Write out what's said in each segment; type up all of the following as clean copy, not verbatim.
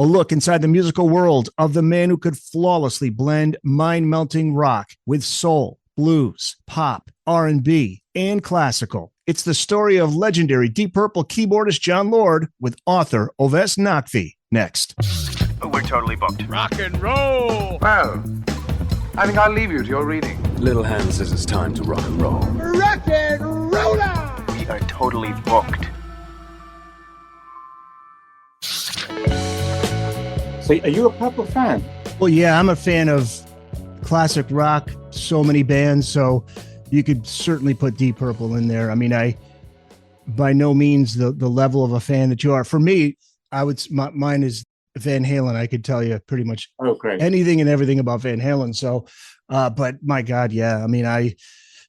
A look inside the musical world of the man who could flawlessly blend mind-melting rock with soul, blues, pop, R&B, and classical. It's the story of legendary Deep Purple keyboardist Jon Lord with author Ovais Naqvi. Next. We're totally booked. Rock and roll! Well, I think I'll leave you to your reading. Little Hand says it's time to rock and roll. Rock and roller! We are totally booked. So are you a Purple fan? Well, yeah, I'm a fan of classic rock, so many bands, so you could certainly put Deep Purple in there. I mean, I by no means the level of a fan that you are. For me, mine is Van Halen. I could tell you pretty much anything and everything about Van Halen. So, but my God, yeah. I mean, I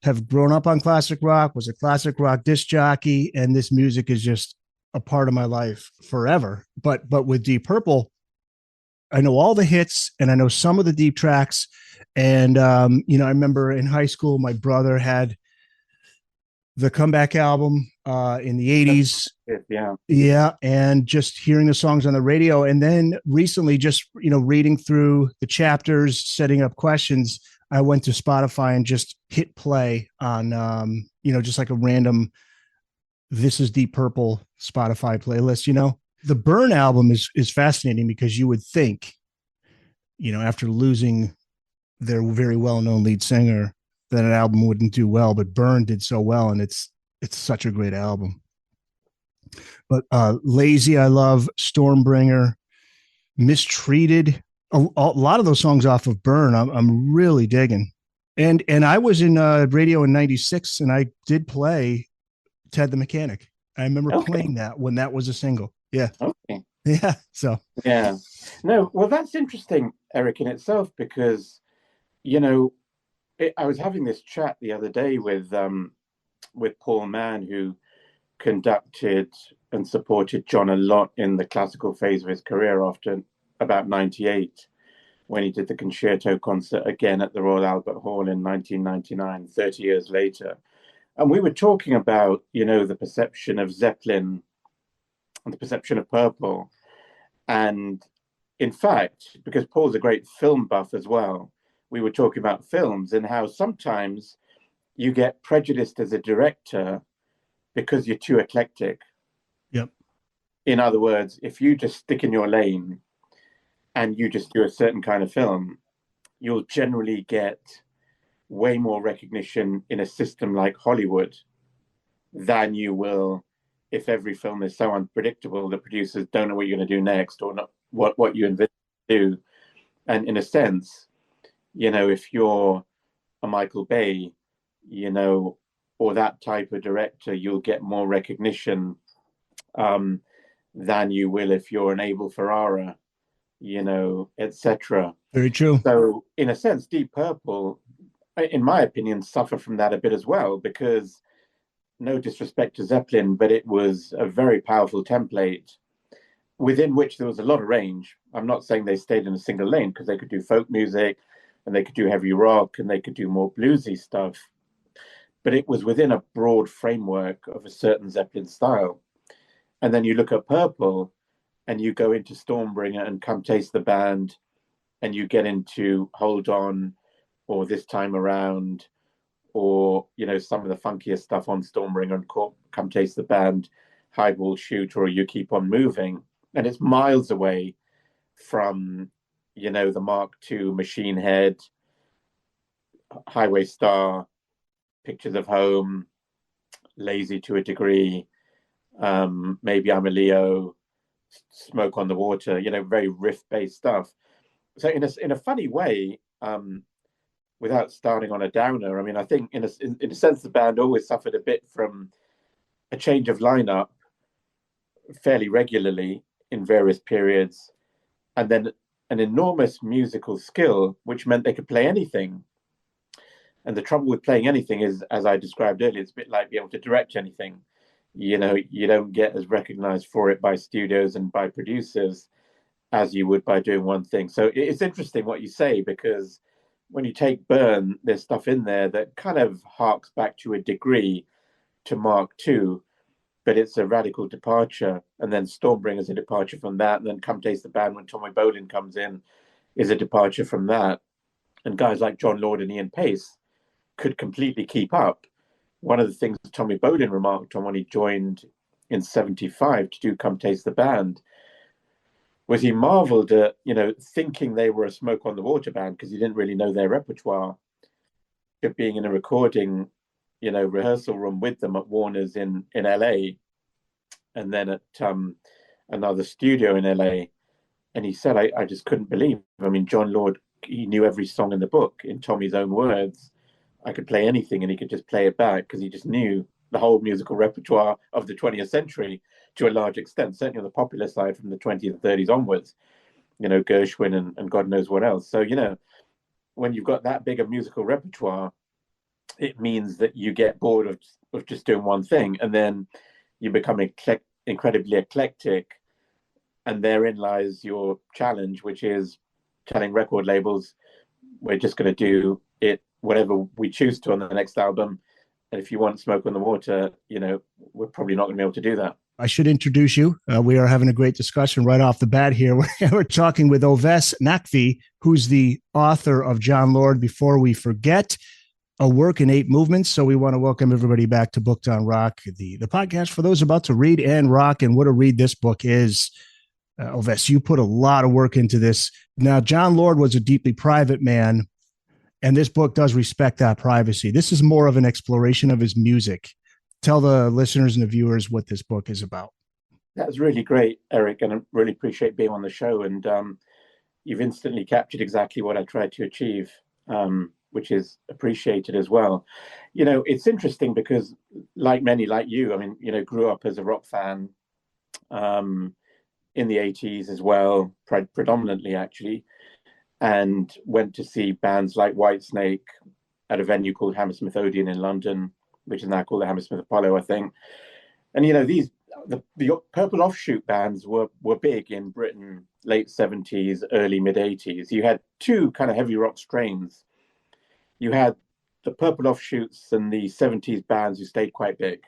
have grown up on classic rock, was a classic rock disc jockey, and this music is just a part of my life forever. But with Deep Purple, I know all the hits and I know some of the deep tracks. And, I remember in high school, my brother had the Comeback album in the 80s. Yeah. Yeah. And just hearing the songs on the radio. And then recently just, reading through the chapters, setting up questions, I went to Spotify and just hit play on, just like a random, this is Deep Purple Spotify playlist, The Burn album is fascinating because you would think, after losing their very well-known lead singer, that an album wouldn't do well, but Burn did so well, and it's such a great album. But Lazy, I love. Stormbringer, Mistreated, a lot of those songs off of Burn, I'm really digging. And I was in radio in '96, and I did play Ted the Mechanic. I remember playing that when that was a single. Yeah. Okay. Yeah. So. Yeah. No. Well, that's interesting, Eric, in itself, because, I was having this chat the other day with Paul Mann, who conducted and supported John a lot in the classical phase of his career after about '98, when he did the concerto concert again at the Royal Albert Hall in 1999, 30 years later. And we were talking about, the perception of Zeppelin and the perception of Purple. And in fact, because Paul's a great film buff as well, we were talking about films and how sometimes you get prejudiced as a director because you're too eclectic. Yep. In other words, if you just stick in your lane and you just do a certain kind of film, you'll generally get way more recognition in a system like Hollywood than you will if every film is so unpredictable that producers don't know what you're going to do next or not what you envision to do. And in a sense, if you're a Michael Bay, or that type of director, you'll get more recognition than you will if you're an Abel Ferrara, etc. Very true. So in a sense, Deep Purple, in my opinion, suffer from that a bit as well, because no disrespect to Zeppelin, but it was a very powerful template within which there was a lot of range. I'm not saying they stayed in a single lane, because they could do folk music and they could do heavy rock and they could do more bluesy stuff. But it was within a broad framework of a certain Zeppelin style. And then you look at Purple and you go into Stormbringer and Come Taste the Band, and you get into Hold On, or This Time Around, or, some of the funkier stuff on Stormbringer and Come Taste the Band, Highball Shoot, or You Keep On Moving. And it's miles away from, the Mark II, Machine Head, Highway Star, Pictures of Home, Lazy to a degree, Maybe I'm a Leo, Smoke on the Water, very riff-based stuff. So in a funny way, without starting on a downer, I mean, I think in a sense, the band always suffered a bit from a change of lineup fairly regularly in various periods, and then an enormous musical skill, which meant they could play anything. And the trouble with playing anything is, as I described earlier, it's a bit like being able to direct anything. You don't get as recognized for it by studios and by producers as you would by doing one thing. So it's interesting what you say, because when you take Burn, there's stuff in there that kind of harks back to a degree to Mark II. but it's a radical departure. And then Stormbringer's a departure from that. And then Come Taste the Band, when Tommy Bolin comes in, is a departure from that. And guys like Jon Lord and Ian Pace could completely keep up. One of the things Tommy Bolin remarked on when he joined in 75 to do Come Taste the Band was he marveled at, thinking they were a Smoke on the Water band because he didn't really know their repertoire, of being in a recording, rehearsal room with them at Warner's in LA, and then at another studio in LA. And he said, I just couldn't believe. I mean, Jon Lord, he knew every song in the book in Tommy's own words. I could play anything and he could just play it back because he just knew the whole musical repertoire of the 20th century to a large extent, certainly on the popular side from the 20s and 30s onwards, Gershwin and God knows what else. So, when you've got that big a musical repertoire, it means that you get bored of just doing one thing, and then you become incredibly eclectic. And therein lies your challenge, which is telling record labels, we're just going to do it whatever we choose to on the next album. And if you want Smoke on the Water, we're probably not going to be able to do that. I should introduce you. We are having a great discussion right off the bat here. We're talking with Ovais Naqvi, who's the author of Jon Lord, Before We Forget, a work in 8 movements. So we want to welcome everybody back to Booked on Rock, the podcast for those about to read and rock. And what a read this book is. Ovais, you put a lot of work into this. Now, Jon Lord was a deeply private man, and this book does respect that privacy. This is more of an exploration of his music. Tell the listeners and the viewers what this book is about. That's really great, Eric, and I really appreciate being on the show. And you've instantly captured exactly what I tried to achieve, which is appreciated as well. It's interesting because, like many, like you, I mean, grew up as a rock fan in the 80s as well, predominantly actually, and went to see bands like Whitesnake at a venue called Hammersmith Odeon in London, which is now called the Hammersmith Apollo, I think. And the Purple Offshoot bands were big in Britain, late 70s, early mid 80s. You had 2 kind of heavy rock strains. You had the Purple Offshoots and the 70s bands who stayed quite big.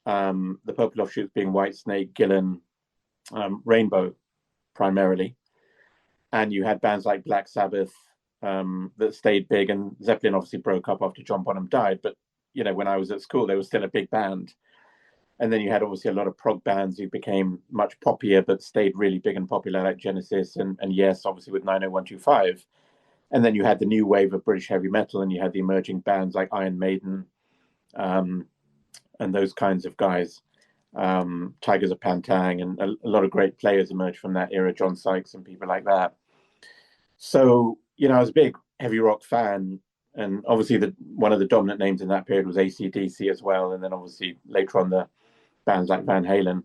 The Purple Offshoots being Whitesnake, Gillan, Rainbow primarily. And you had bands like Black Sabbath that stayed big, and Zeppelin obviously broke up after John Bonham died, but when I was at school, they were still a big band. And then you had obviously a lot of prog bands who became much poppier, but stayed really big and popular, like Genesis and Yes, obviously with 90125. And then you had the new wave of British heavy metal, and you had the emerging bands like Iron Maiden and those kinds of guys. Tigers of Pantang, and a lot of great players emerged from that era, John Sykes and people like that. So, I was a big heavy rock fan. And obviously, one of the dominant names in that period was AC/DC as well. And then obviously later on, the bands like Van Halen.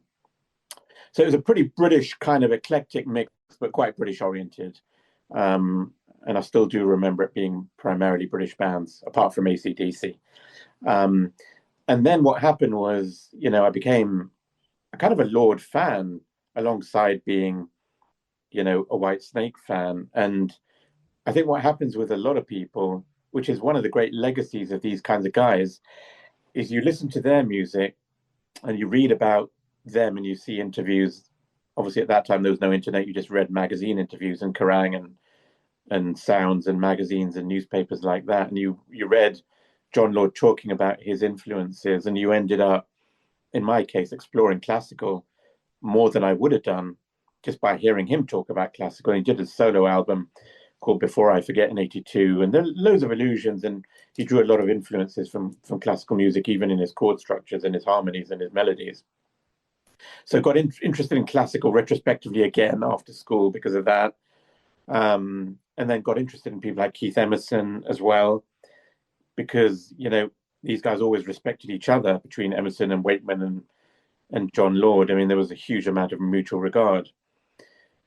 So it was a pretty British kind of eclectic mix, but quite British oriented. And I still do remember it being primarily British bands, apart from AC/DC. And then what happened was, I became a kind of a Lord fan alongside being, a Whitesnake fan. And I think what happens with a lot of people, which is one of the great legacies of these kinds of guys, is you listen to their music and you read about them and you see interviews. Obviously, at that time, there was no internet. You just read magazine interviews and Kerrang and Sounds and magazines and newspapers like that. And you read Jon Lord talking about his influences, and you ended up, in my case, exploring classical more than I would have done just by hearing him talk about classical. And he did a solo album called Before I Forget in 82. And there are loads of allusions, and he drew a lot of influences from classical music, even in his chord structures and his harmonies and his melodies. So got interested in classical retrospectively again after school because of that. And then got interested in people like Keith Emerson as well, because, these guys always respected each other between Emerson and Wakeman and Jon Lord. I mean, there was a huge amount of mutual regard.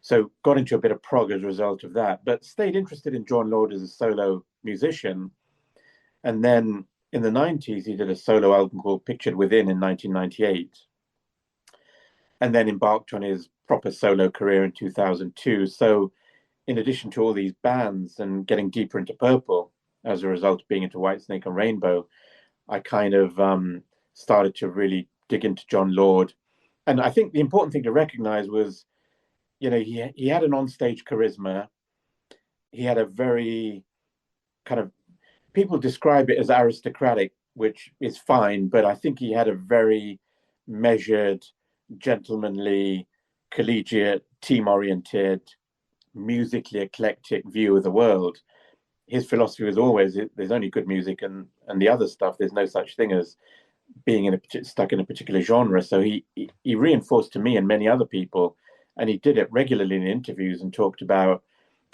So got into a bit of prog as a result of that, but stayed interested in Jon Lord as a solo musician. And then in the 90s, he did a solo album called Pictured Within in 1998. And then embarked on his proper solo career in 2002. So in addition to all these bands and getting deeper into Purple as a result of being into Whitesnake and Rainbow, I kind of started to really dig into Jon Lord. And I think the important thing to recognize was, he had an onstage charisma. He had a very kind of, people describe it as aristocratic, which is fine, but I think he had a very measured, gentlemanly, collegiate, team-oriented, musically eclectic view of the world. His philosophy was always, there's only good music and the other stuff, there's no such thing as being stuck in a particular genre. So he reinforced to me and many other people, and he did it regularly in interviews, and talked about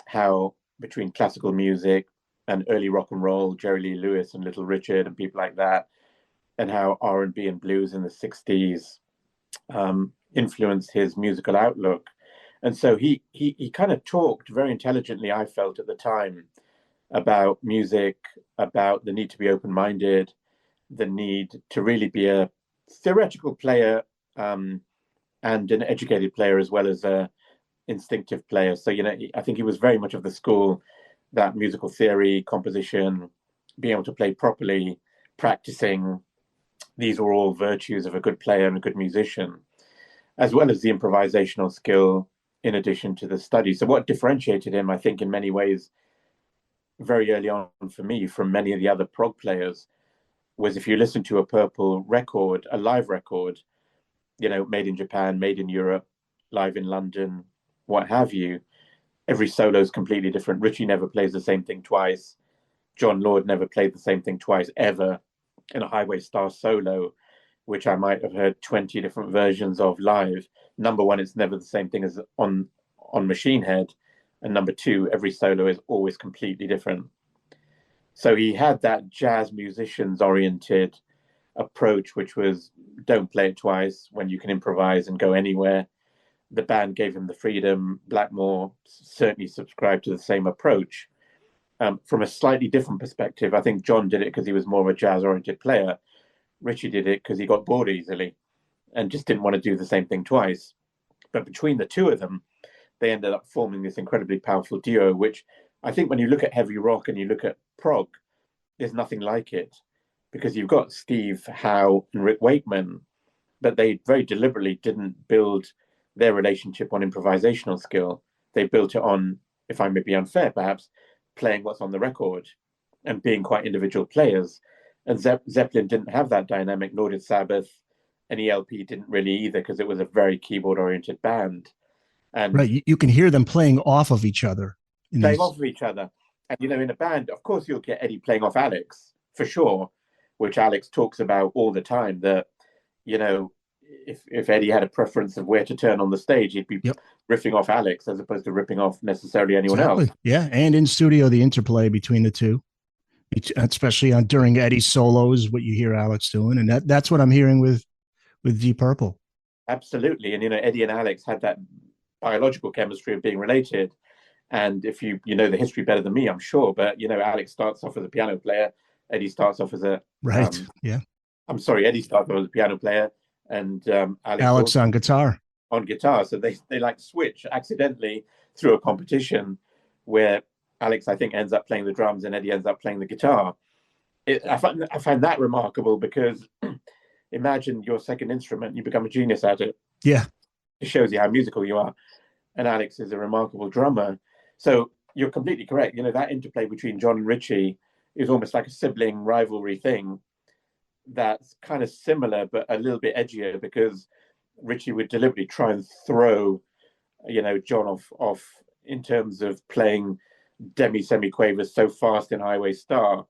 how between classical music and early rock and roll, Jerry Lee Lewis and Little Richard and people like that, and how R&B and blues in the 60s influenced his musical outlook. And so he kind of talked very intelligently, I felt at the time, about music, about the need to be open-minded, the need to really be a theoretical player and an educated player as well as a instinctive player. So, I think he was very much of the school that musical theory, composition, being able to play properly, practicing, these were all virtues of a good player and a good musician, as well as the improvisational skill in addition to the study. So what differentiated him, I think, in many ways, very early on for me, from many of the other prog players, was if you listen to a Purple record, a live record, made in Japan, made in Europe, live in London, what have you, every solo is completely different. Richie never plays the same thing twice. Jon Lord never played the same thing twice, ever. In a Highway Star solo, which I might have heard 20 different versions of live. Number one, it's never the same thing as on Machine Head. And number two, every solo is always completely different. So he had that jazz musicians oriented approach, which was don't play it twice when you can improvise and go anywhere. The band gave him the freedom. Blackmore certainly subscribed to the same approach. From a slightly different perspective, I think Jon did it because he was more of a jazz-oriented player. Richie did it because he got bored easily and just didn't want to do the same thing twice. But between the two of them, they ended up forming this incredibly powerful duo, which I think when you look at heavy rock and you look at prog, there's nothing like it, because you've got Steve Howe and Rick Wakeman, but they very deliberately didn't build their relationship on improvisational skill. They built it on, if I may be unfair perhaps, playing what's on the record and being quite individual players. And Zeppelin didn't have that dynamic, nor did Sabbath, and ELP didn't really either, because it was a very keyboard-oriented band. And right, you can hear them playing off of each other. Off of each other. And, in a band, of course, you'll get Eddie playing off Alex, for sure, which Alex talks about all the time, that, if Eddie had a preference of where to turn on the stage, he'd be riffing off Alex as opposed to ripping off necessarily anyone else. Yeah, and in studio, the interplay between the two, especially during Eddie's solos, what you hear Alex doing, and that's what I'm hearing with Deep Purple. Absolutely, and Eddie and Alex had that biological chemistry of being related. And if you know the history better than me, I'm sure, but Alex starts off as a piano player, Eddie starts off as a Eddie started off as a piano player, and Alex on guitar. On guitar, so they like switch accidentally through a competition where Alex, I think, ends up playing the drums and Eddie ends up playing the guitar. I find that remarkable, because imagine your second instrument, you become a genius at it. Yeah, it shows you how musical you are. And Alex is a remarkable drummer. So you're completely correct. That interplay between Jon and Richie is almost like a sibling rivalry thing that's kind of similar, but a little bit edgier, because Richie would deliberately try and throw, Jon off in terms of playing semi-quavers so fast in Highway Star,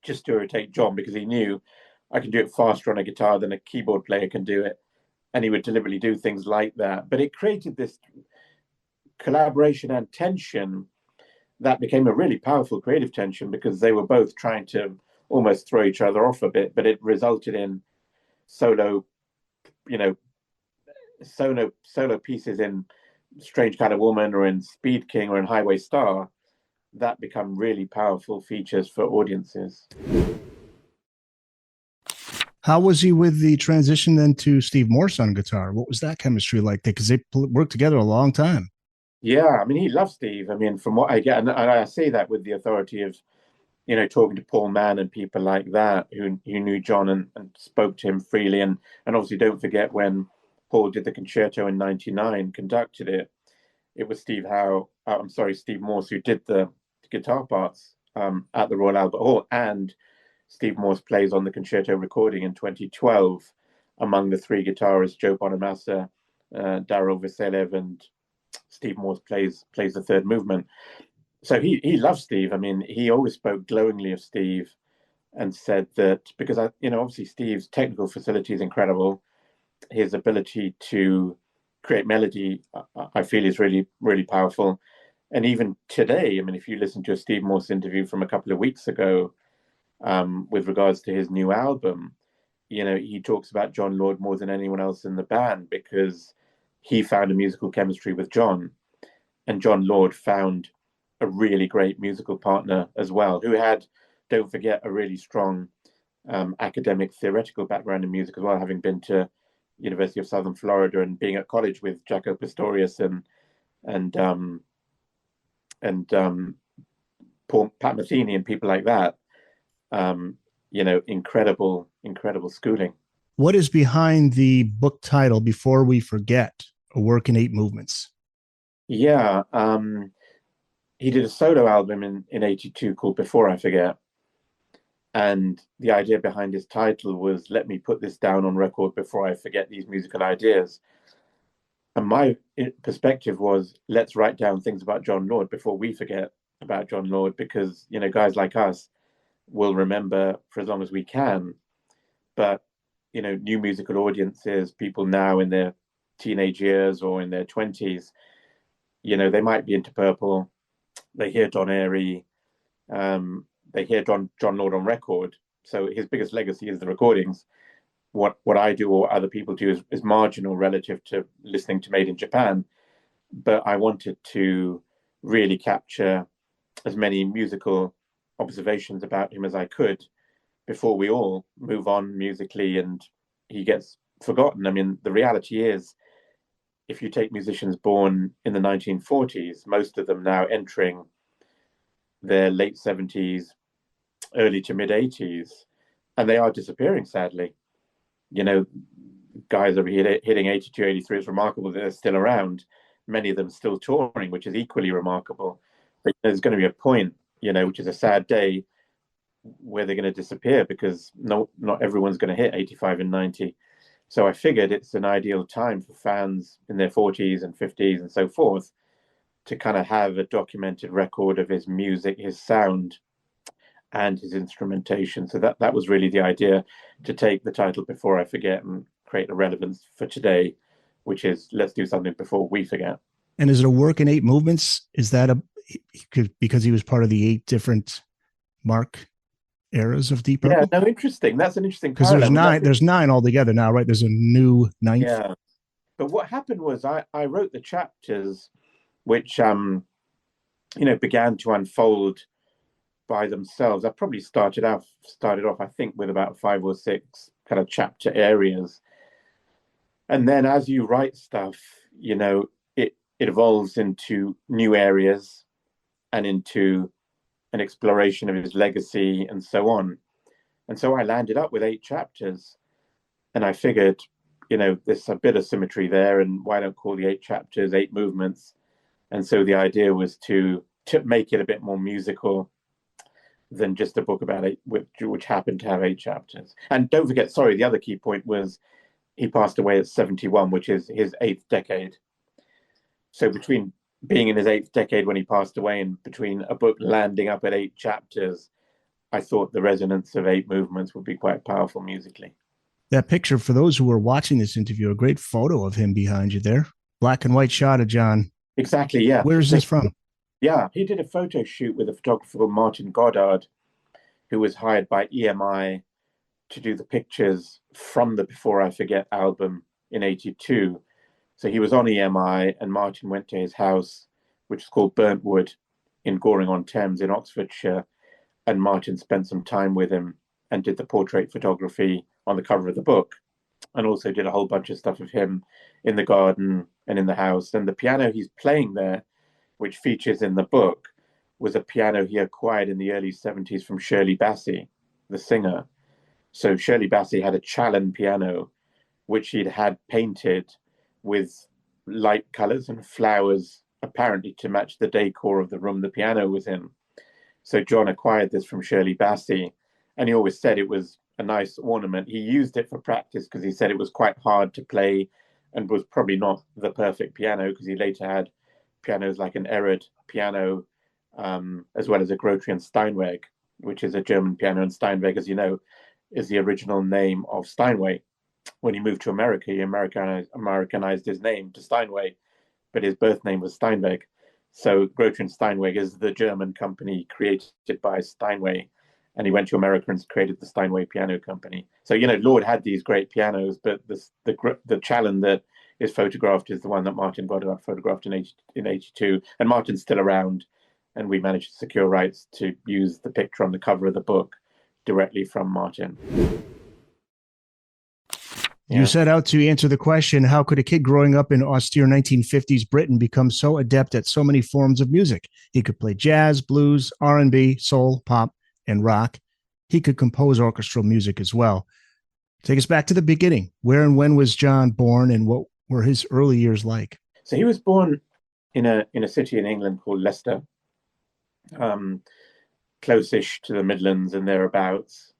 just to irritate Jon, because he knew I can do it faster on a guitar than a keyboard player can do it. And he would deliberately do things like that. But it created this collaboration and tension that became a really powerful creative tension, because they were both trying to almost throw each other off a bit, but it resulted in solo pieces in Strange Kind of Woman or in Speed King or in Highway Star that become really powerful features for audiences. How was he with the transition then to Steve Morse on guitar? What was that chemistry like? Because they worked together a long time. Yeah, he loves Steve. From what I get, and I say that with the authority of talking to Paul Mann and people like that who knew John and spoke to him freely. And obviously, don't forget when Paul did the concerto in '99, conducted it. It was Steve Morse who did the guitar parts at the Royal Albert Hall, and Steve Morse plays on the concerto recording in 2012 among the three guitarists, Joe Bonamassa, Daryl Vassiliev, and Steve Morse plays the third movement. So he loves Steve. I mean, he always spoke glowingly of Steve and said that because obviously Steve's technical facility is incredible. His ability to create melody, I feel, is really, really powerful. And even today, I mean, if you listen to a Steve Morse interview from a couple of weeks ago, with regards to his new album, he talks about Jon Lord more than anyone else in the band because he found a musical chemistry with John, and Jon Lord found a really great musical partner as well, who had, don't forget, a really strong academic theoretical background in music as well, having been to University of Southern Florida and being at college with Jaco Pastorius and Paul Pat Metheny and people like that. Incredible schooling. What is behind the book title, Before We Forget, A Work in 8 Movements? Yeah. He did a solo album in '82 called Before I Forget. And the idea behind his title was, let me put this down on record before I forget these musical ideas. And my perspective was, let's write down things about Jon Lord before we forget about Jon Lord, because, guys like us will remember for as long as we can. But, new musical audiences, people now in their teenage years or in their 20s, they might be into Purple. They hear Don Airey. They hear Jon Lord on record. So his biggest legacy is the recordings. What I do or other people do is marginal relative to listening to Made in Japan. But I wanted to really capture as many musical observations about him as I could before we all move on musically and he gets forgotten. I mean, the reality is, if you take musicians born in the 1940s, most of them now entering their late 70s, early to mid 80s, and they are disappearing, sadly. Guys are hitting 82, 83. It's remarkable that they're still around. Many of them still touring, which is equally remarkable. But there's going to be a point, which is a sad day, where they're going to disappear because not everyone's going to hit 85 and 90. So I figured it's an ideal time for fans in their 40s and 50s and so forth to kind of have a documented record of his music, his sound, and his instrumentation. So that was really the idea, to take the title Before I Forget and create a relevance for today, which is, let's do something before we forget. And is it a work in 8 movements? Is that because he was part of the 8 different Mark eras of Deep Purple? Yeah, no, interesting. That's an interesting because there's 9 altogether now, right? There's a new 9th. Yeah. But what happened was I wrote the chapters which began to unfold by themselves. I probably started off, I think, with about 5 or 6 kind of chapter areas. And then as you write stuff, it evolves into new areas and into an exploration of his legacy and so on. And so I landed up with 8 chapters. And I figured, there's a bit of symmetry there, and why don't call the 8 chapters 8 movements? And so the idea was to make it a bit more musical than just a book about 8, which happened to have 8 chapters. And don't forget, sorry, the other key point was he passed away at 71, which is his 8th decade. So between being in his 8th decade when he passed away and between a book landing up at 8 chapters, I thought the resonance of 8 movements would be quite powerful musically. That picture, for those who are watching this interview, a great photo of him behind you there. Black and white shot of John. Exactly, yeah. Where is this from? Yeah, he did a photo shoot with a photographer called Martin Goddard, who was hired by EMI to do the pictures from the Before I Forget album in '82. So he was on EMI, and Martin went to his house, which is called Burntwood in Goring-on-Thames in Oxfordshire, and Martin spent some time with him and did the portrait photography on the cover of the book, and also did a whole bunch of stuff of him in the garden and in the house. And the piano he's playing there, which features in the book, was a piano he acquired in the early 70s from Shirley Bassey, the singer. So Shirley Bassey had a Challen piano, which she'd had painted with light colors and flowers, apparently to match the decor of the room the piano was in. So John acquired this from Shirley Bassey, and he always said it was a nice ornament. He used it for practice because he said it was quite hard to play and was probably not the perfect piano, because he later had pianos like an Erard piano, as well as a Grotrian Steinweg, which is a German piano. And Steinweg, as you know, is the original name of Steinway. When he moved to America, he Americanized his name to Steinway, but his birth name was Steinweg. So Grotrian Steinweg is the German company created by Steinway, and he went to America and created the Steinway Piano Company. So, Lord had these great pianos, but the Challen that is photographed is the one that Martin Godard photographed in 82, and Martin's still around, and we managed to secure rights to use the picture on the cover of the book directly from Martin. You set out to answer the question, how could a kid growing up in austere 1950s Britain become so adept at so many forms of music? He could play jazz, blues, R&B, soul, pop, and rock. He could compose orchestral music as well. Take us back to the beginning. Where and when was Jon born, and what were his early years like? So he was born in a city in England called Leicester, close-ish to the Midlands and thereabouts.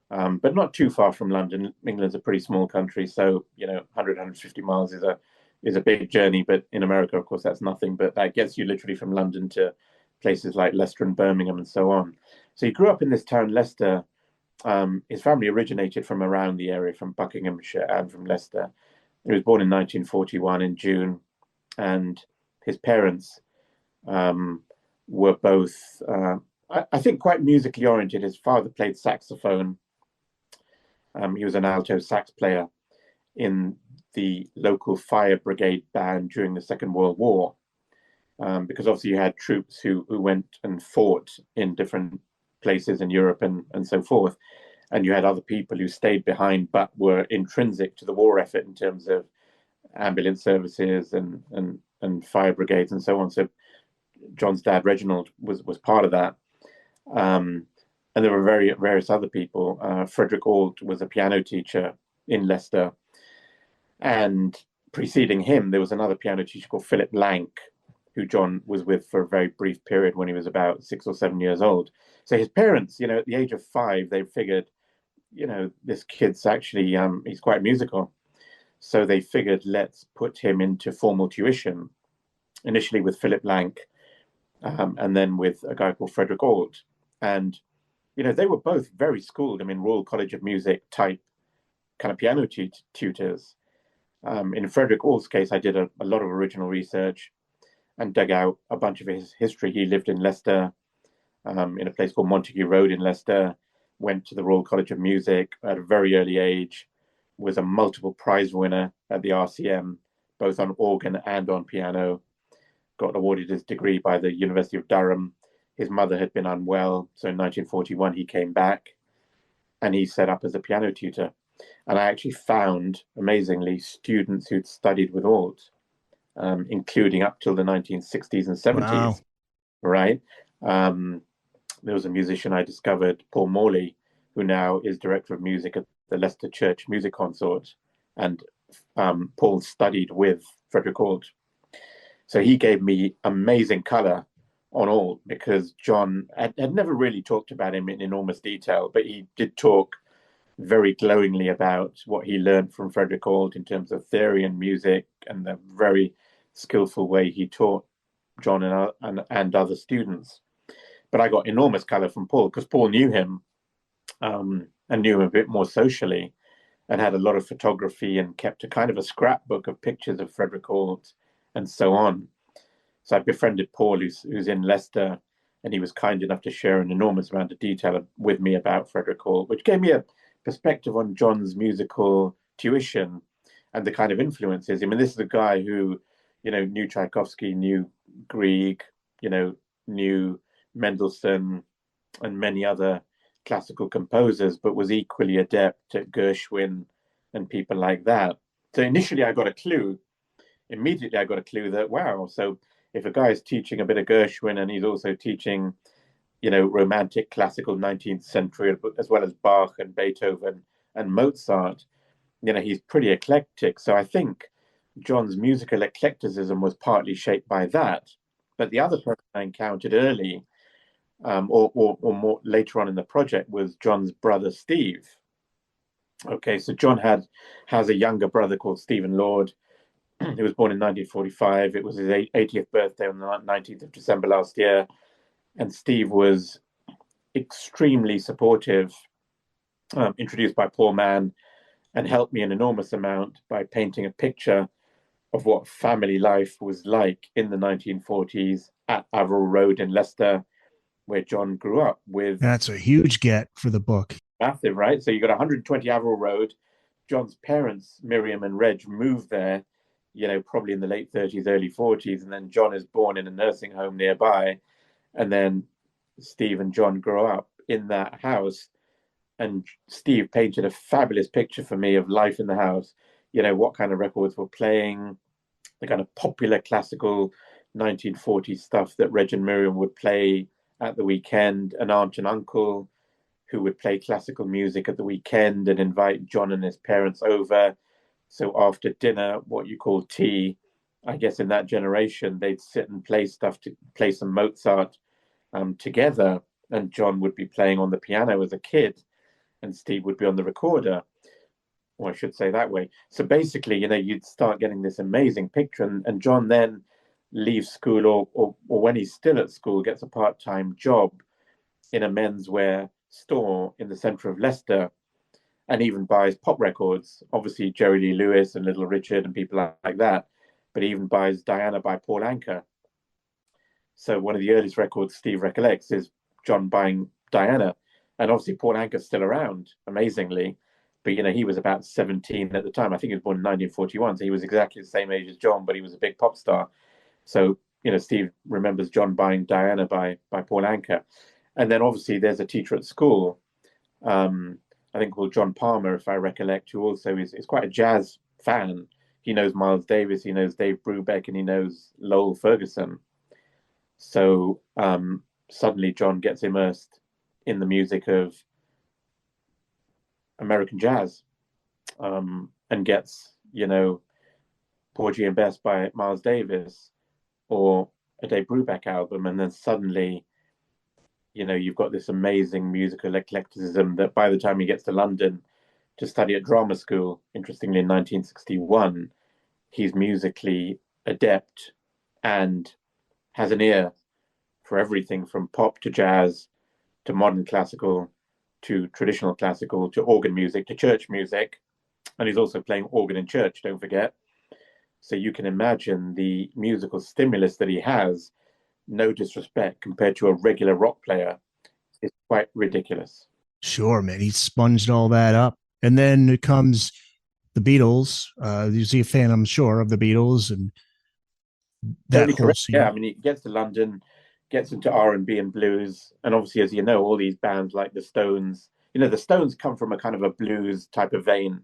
But not too far from London. England's a pretty small country, so 100, 150 miles is a big journey. But in America, of course, that's nothing. But that gets you literally from London to places like Leicester and Birmingham and so on. So he grew up in this town, Leicester. His family originated from around the area, from Buckinghamshire and from Leicester. He was born in 1941 in June, and his parents were both, I think, quite musically oriented. His father played saxophone. He was an alto sax player in the local fire brigade band during the Second World War, because obviously you had troops who went and fought in different places in Europe and so forth. And you had other people who stayed behind but were intrinsic to the war effort in terms of ambulance services and fire brigades and so on. So John's dad, Reginald, was part of that. And there were various other people. Frederick Ault was a piano teacher in Leicester. And preceding him, there was another piano teacher called Philip Lank, who John was with for a very brief period when he was about 6 or 7 years old. So his parents, at the age of 5, they figured, this kid's actually, he's quite musical. So they figured, let's put him into formal tuition, initially with Philip Lank, and then with a guy called Frederick Ault. And they were both very schooled. Royal College of Music type kind of piano tutors. In Frederick Ault's case, I did a lot of original research and dug out a bunch of his history. He lived in Leicester, in a place called Montague Road in Leicester, went to the Royal College of Music at a very early age, was a multiple prize winner at the RCM, both on organ and on piano, got awarded his degree by the University of Durham. His mother had been unwell, so in 1941 he came back and he set up as a piano tutor. And I actually found, amazingly, students who'd studied with Ault, including up till the 1960s and 70s. Wow. Right? There was a musician I discovered, Paul Morley, who now is director of music at the Leicester Church Music Consort. And Paul studied with Frederick Ault. So he gave me amazing color on Ault, because John had never really talked about him in enormous detail, but he did talk very glowingly about what he learned from Frederick Ault in terms of theory and music, and the very skillful way he taught John and other students. But I got enormous color from Paul, because Paul knew him and knew him a bit more socially, and had a lot of photography and kept a kind of a scrapbook of pictures of Frederick Ault and so on. So I befriended Paul, who's in Leicester, and he was kind enough to share an enormous amount of detail with me about Frederick Ault, which gave me a perspective on John's musical tuition and the kind of influences. This is a guy who, knew Tchaikovsky, knew Grieg, knew Mendelssohn and many other classical composers, but was equally adept at Gershwin and people like that. So initially I got a clue. Immediately I got a clue that, wow, so if a guy is teaching a bit of Gershwin and he's also teaching, you know, romantic classical 19th century, as well as Bach and Beethoven and Mozart, you know, he's pretty eclectic. So I think Jon's musical eclecticism was partly shaped by that. But the other person I encountered early, or more later on in the project, was Jon's brother Steve. Okay, so Jon has a younger brother called Stephen Lord. He was born in 1945. It was his 80th birthday on the 19th of December last year. And Steve was extremely supportive, introduced by Paul Mann, and helped me an enormous amount by painting a picture of what family life was like in the 1940s at Averell Road in Leicester, where Jon grew up with. That's a huge get for the book. Massive, right? So you got 120 Averell Road. Jon's parents, Miriam and Reg, moved there, you know, probably in the late 30s, early 40s. And then Jon is born in a nursing home nearby. And then Steve and Jon grow up in that house. And Steve painted a fabulous picture for me of life in the house. You know, what kind of records were playing, the kind of popular classical 1940s stuff that Reg and Miriam would play at the weekend, an aunt and uncle who would play classical music at the weekend and invite Jon and his parents over. So after dinner, what you call tea, I guess in that generation, they'd sit and play some Mozart together. And Jon would be playing on the piano as a kid, and Steve would be on the recorder. Or I should say that way. So basically, you know, you'd start getting this amazing picture, and Jon then leaves school, or when he's still at school, gets a part-time job in a menswear store in the center of Leicester, and even buys pop records, obviously Jerry Lee Lewis and Little Richard and people like that, but he even buys Diana by Paul Anka. So one of the earliest records Steve recollects is Jon buying Diana, and obviously Paul Anka's still around, amazingly, but you know, he was about 17 at the time. I think he was born in 1941, so he was exactly the same age as Jon, but he was a big pop star. So, you know, Steve remembers Jon buying Diana by Paul Anka. And then obviously there's a teacher at school, I think called John Palmer, if I recollect, who also is quite a jazz fan. He knows Miles Davis, he knows Dave Brubeck, and he knows Lowell Ferguson. So suddenly Jon gets immersed in the music of American jazz, and gets, you know, Porgy and Bess by Miles Davis or a Dave Brubeck album, and then suddenly, you know, you've got this amazing musical eclecticism that by the time he gets to London to study at drama school, interestingly in 1961, he's musically adept and has an ear for everything from pop to jazz to modern classical to traditional classical to organ music to church music. And he's also playing organ in church, don't forget. So you can imagine the musical stimulus that he has, no disrespect, compared to a regular rock player, is quite ridiculous. Sure, man. He sponged all that up. And then it comes the Beatles. You're a fan, I'm sure, of the Beatles and that Totally whole correct. scene. Yeah, I mean, he gets to London, gets into R&B and blues. And obviously, as you know, all these bands like the Stones, you know, the Stones come from a kind of a blues type of vein,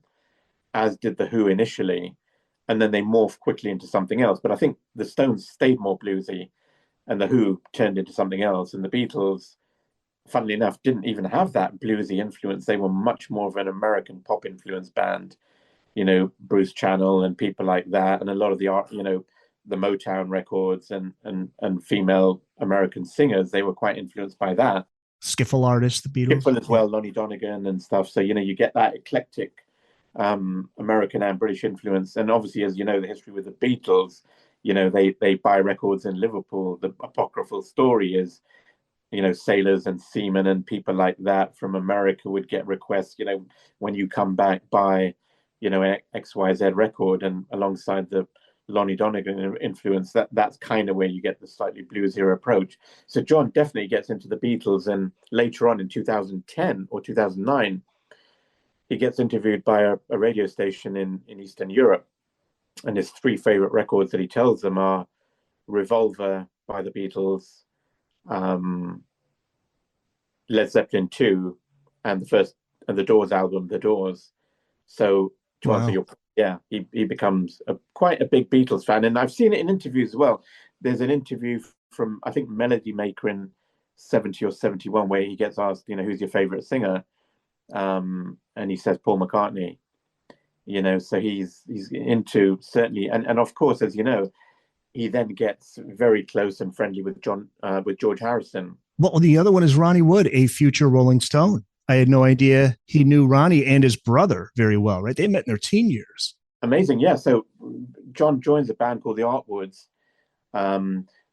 as did the Who initially. And then they morph quickly into something else. But I think the Stones stayed more bluesy and the Who turned into something else. And the Beatles, funnily enough, didn't even have that bluesy influence. They were much more of an American pop influence band, you know, Bruce Channel and people like that. And a lot of the art, you know, the Motown records and female American singers, they were quite influenced by that. Skiffle artists, the Beatles. Skiffle as well, Lonnie Donegan and stuff. So, you know, you get that eclectic American and British influence. And obviously, as you know, the history with the Beatles, you know, they buy records in Liverpool. The apocryphal story is, you know, sailors and seamen and people like that from America would get requests, you know, when you come back, buy, you know, XYZ record, and alongside the Lonnie Donegan influence, that's kind of where you get the slightly bluesier approach. So Jon definitely gets into the Beatles, and later on in 2010 or 2009, he gets interviewed by a radio station in Eastern Europe, and his three favorite records that he tells them are Revolver by the Beatles, Led Zeppelin 2, and the Doors album, The Doors. So to answer your point, yeah, he becomes quite a big Beatles fan, and I've seen it in interviews as well. there's an interview from, I think, Melody Maker in 70 or 71, where he gets asked, who's your favorite singer? And he says Paul McCartney. So he's into, certainly, and of course, as you know, he then gets very close and friendly with George Harrison. Well, the other one is Ronnie Wood, a future Rolling Stone. I had no idea he knew Ronnie and his brother very well, right? They met in their teen years. Amazing, yeah. So John joins a band called the Artwoods.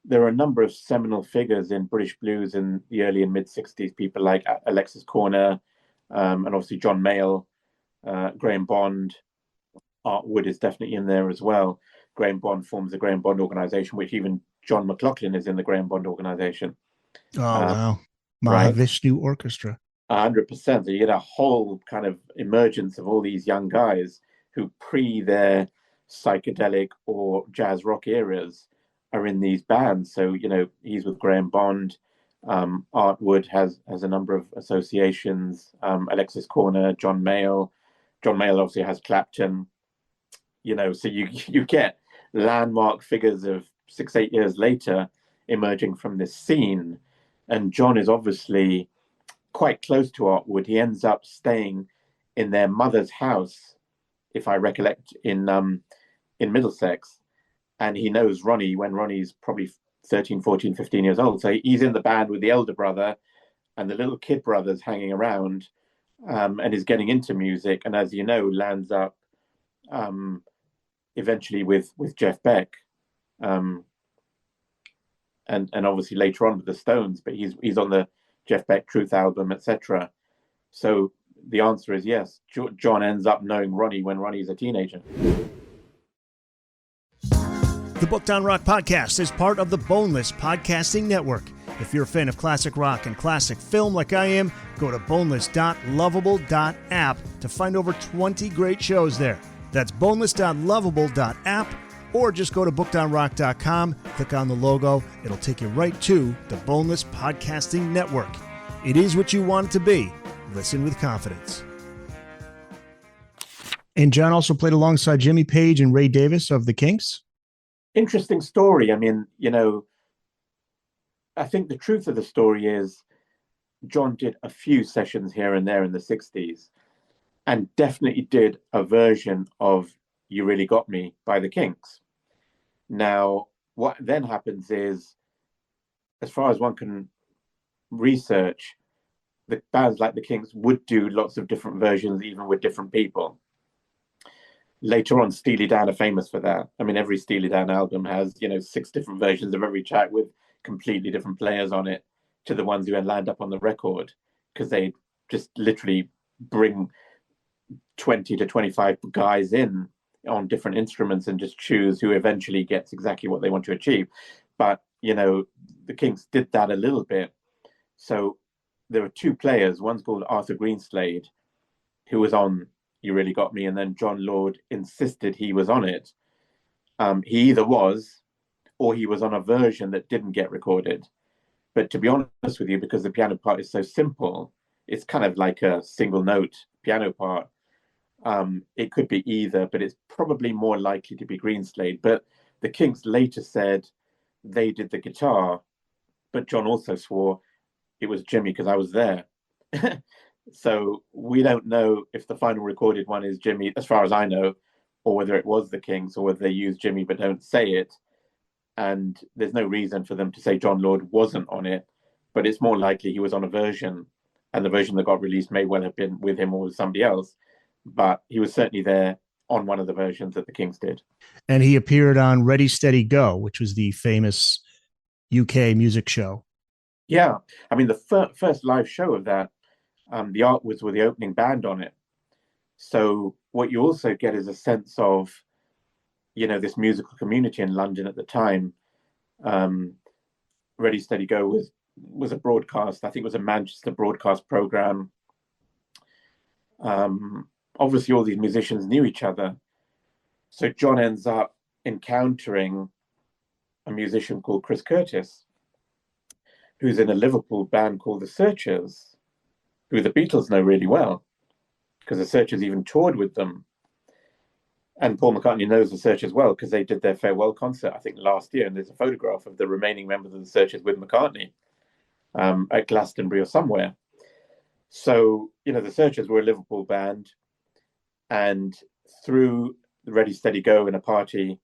There are a number of seminal figures in British blues in the early and mid-'60s, people like Alexis Corner, and obviously John Mayall, Graham Bond. Artwood is definitely in there as well. Graham Bond forms the Graham Bond organization, which even John McLaughlin is in the Graham Bond organization. Oh, wow. Right. Mahavishnu Orchestra. 100%. So you get a whole kind of emergence of all these young guys who pre their psychedelic or jazz rock eras are in these bands. So, he's with Graham Bond. Artwood has a number of associations. Alexis Corner, John Mayall. John Mayall obviously has Clapton. So you get landmark figures of 6-8 years later emerging from this scene. And John is obviously quite close to Artwood. He ends up staying in their mother's house, if I recollect, in Middlesex. And he knows Ronnie when Ronnie's probably 13, 14, 15 years old. So he's in the band with the elder brother and the little kid brothers hanging around, and is getting into music. And as you know, lands up eventually with Jeff Beck. And obviously later on with the Stones, but he's on the Jeff Beck Truth album, etc. So the answer is yes. John ends up knowing Ronnie when Ronnie's a teenager. The Booked on Rock podcast is part of the Boneless Podcasting Network. If you're a fan of classic rock and classic film like I am, go to boneless.lovable.app to find over 20 great shows there. That's boneless.lovable.app, or just go to bookedonrock.com, click on the logo. It'll take you right to the Boneless Podcasting Network. It is what you want it to be. Listen with confidence. And John also played alongside Jimmy Page and Ray Davies of the Kinks. Interesting story. I mean, I think the truth of the story is John did a few sessions here and there in the 60s and definitely did a version of You Really Got Me by the Kinks. Now, what then happens is, as far as one can research, the bands like the Kinks would do lots of different versions, even with different people. Later on, Steely Dan are famous for that. I mean, every Steely Dan album has, 6 different versions of every track with completely different players on it, to the ones who had lined up on the record, because they just literally bring 20 to 25 guys in on different instruments and just choose who eventually gets exactly what they want to achieve. But, the Kinks did that a little bit. So there were 2 players. One's called Arthur Greenslade, who was on You Really Got Me, and then Jon Lord insisted he was on it. He either was, or he was on a version that didn't get recorded. But to be honest with you, because the piano part is so simple, it's kind of like a single note piano part. It could be either, but it's probably more likely to be Greenslade. But the Kinks later said they did the guitar, but John also swore it was Jimmy because I was there. So we don't know if the final recorded one is Jimmy, as far as I know, or whether it was the Kinks, or whether they used Jimmy but don't say it. And there's no reason for them to say Jon Lord wasn't on it, but it's more likely he was on a version, and the version that got released may well have been with him or with somebody else. But he was certainly there on one of the versions that the Kinks did. And he appeared on Ready, Steady, Go, which was the famous UK music show. Yeah. I mean, the first live show of that, the Artwoods were the opening band on it. So what you also get is a sense of, this musical community in London at the time. Ready, Steady, Go was a broadcast. I think it was a Manchester broadcast program. Obviously, all these musicians knew each other. So John ends up encountering a musician called Chris Curtis, who's in a Liverpool band called The Searchers, who the Beatles know really well, because The Searchers even toured with them. And Paul McCartney knows the Searchers well because they did their farewell concert, I think, last year. And there's a photograph of the remaining members of the Searchers with McCartney at Glastonbury or somewhere. So, the Searchers were a Liverpool band. And through the Ready, Steady, Go and a party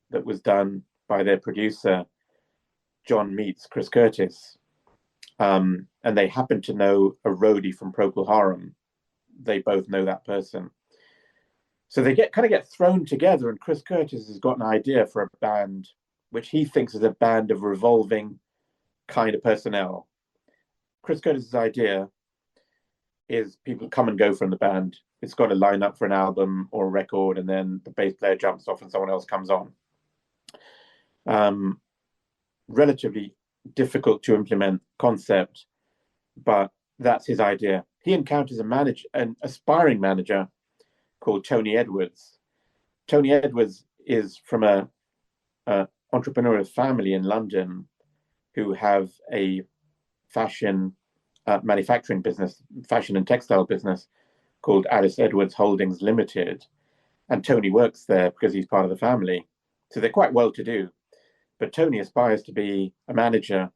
that was done by their producer, John meets Chris Curtis. And they happen to know a roadie from Procol Harum. They both know that person. So they get thrown together, and Chris Curtis has got an idea for a band, which he thinks is a band of revolving kind of personnel. Chris Curtis's idea is people come and go from the band. It's got to line up for an album or a record, and then the bass player jumps off and someone else comes on. Relatively difficult to implement concept, but that's his idea. He encounters an aspiring manager called Tony Edwards. Tony Edwards is from a entrepreneurial family in London who have a fashion manufacturing business, fashion and textile business called Alice Edwards Holdings Limited. And Tony works there because he's part of the family. So they're quite well to do. But Tony aspires to be a manager.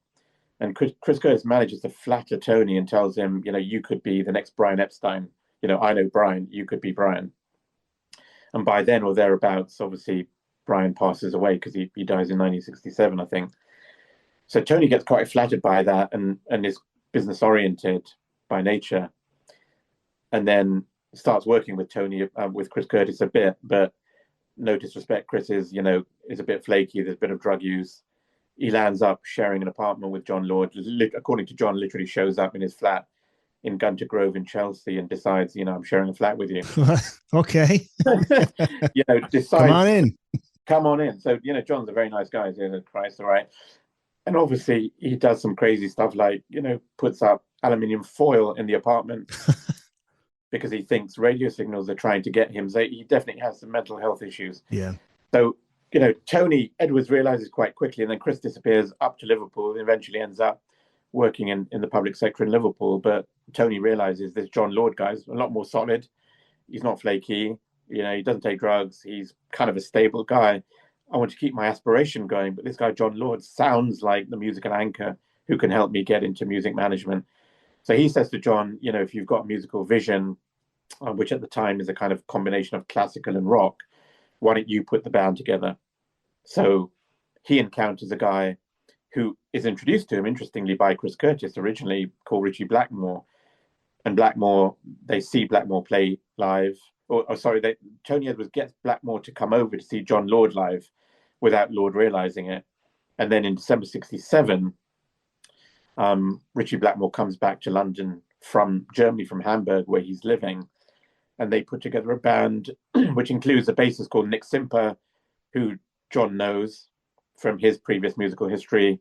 And Chris Curtis manages to flatter Tony and tells him, you could be the next Brian Epstein. I know Brian, you could be Brian. And by then or thereabouts, obviously, Brian passes away because he dies in 1967, I think. So Tony gets quite flattered by that and is business oriented by nature. And then starts working with Tony, with Chris Curtis a bit, but no disrespect, Chris is a bit flaky. There's a bit of drug use. He lands up sharing an apartment with Jon Lord. According to John, literally shows up in his flat in Gunter Grove in Chelsea and decides, I'm sharing a flat with you. Okay. Decides, come on in. So, John's a very nice guy. Christ, all right. And obviously he does some crazy stuff like, puts up aluminium foil in the apartment because he thinks radio signals are trying to get him. So he definitely has some mental health issues. Yeah. So, Tony Edwards realizes quite quickly, and then Chris disappears up to Liverpool and eventually ends up working in the public sector in Liverpool. But Tony realizes this Jon Lord guy's a lot more solid. He's not flaky. He doesn't take drugs. He's kind of a stable guy. I want to keep my aspiration going, but this guy, Jon Lord, sounds like the musical anchor who can help me get into music management. So he says to John, if you've got musical vision, which at the time is a kind of combination of classical and rock, why don't you put the band together? So he encounters a guy who is introduced to him, interestingly, by Chris Curtis, originally called Richie Blackmore. And they see Blackmore play live. Tony Edwards gets Blackmore to come over to see Jon Lord live without Lord realizing it. And then in December 1967, Richie Blackmore comes back to London from Germany, from Hamburg, where he's living. And they put together a band, which includes a bassist called Nick Simper, who John knows from his previous musical history.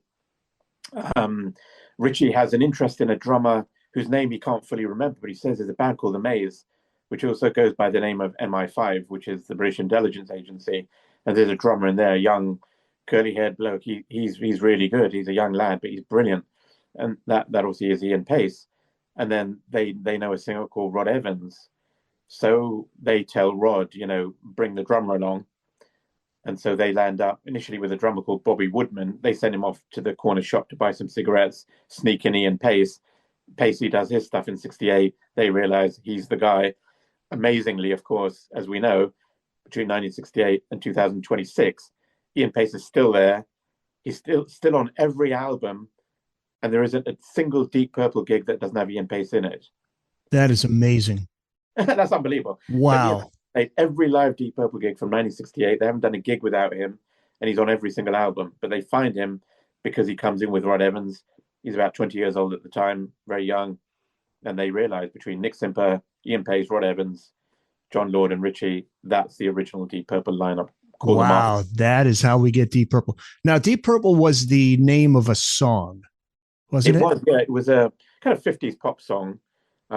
Richie has an interest in a drummer whose name he can't fully remember, but he says there's a band called The Maze, which also goes by the name of MI5, which is the British intelligence agency. And there's a drummer in there, a young curly-haired bloke. He's really good. He's a young lad, but he's brilliant. And that obviously is Ian Pace. And then they know a singer called Rod Evans. So they tell Rod, bring the drummer along. And so they land up initially with a drummer called Bobby Woodman. They send him off to the corner shop to buy some cigarettes, sneak in Ian Pace. Pacey does his stuff in 1968. They realize he's the guy. Amazingly, of course, as we know, between 1968 and 2026, Ian Pace is still there. He's still on every album. And there isn't a single Deep Purple gig that doesn't have Ian Pace in it. That is amazing. That's unbelievable. Wow. Every live Deep Purple gig from 1968, they haven't done a gig without him, and he's on every single album. But they find him because he comes in with Rod Evans. He's about 20 years old at the time, very young. And they realize between Nick Simper, Ian Pace, Rod Evans, Jon Lord, and Richie, that's the original Deep Purple lineup. Wow, that is how we get Deep Purple. Now, Deep Purple was the name of a song, wasn't it? It was a kind of 50s pop song,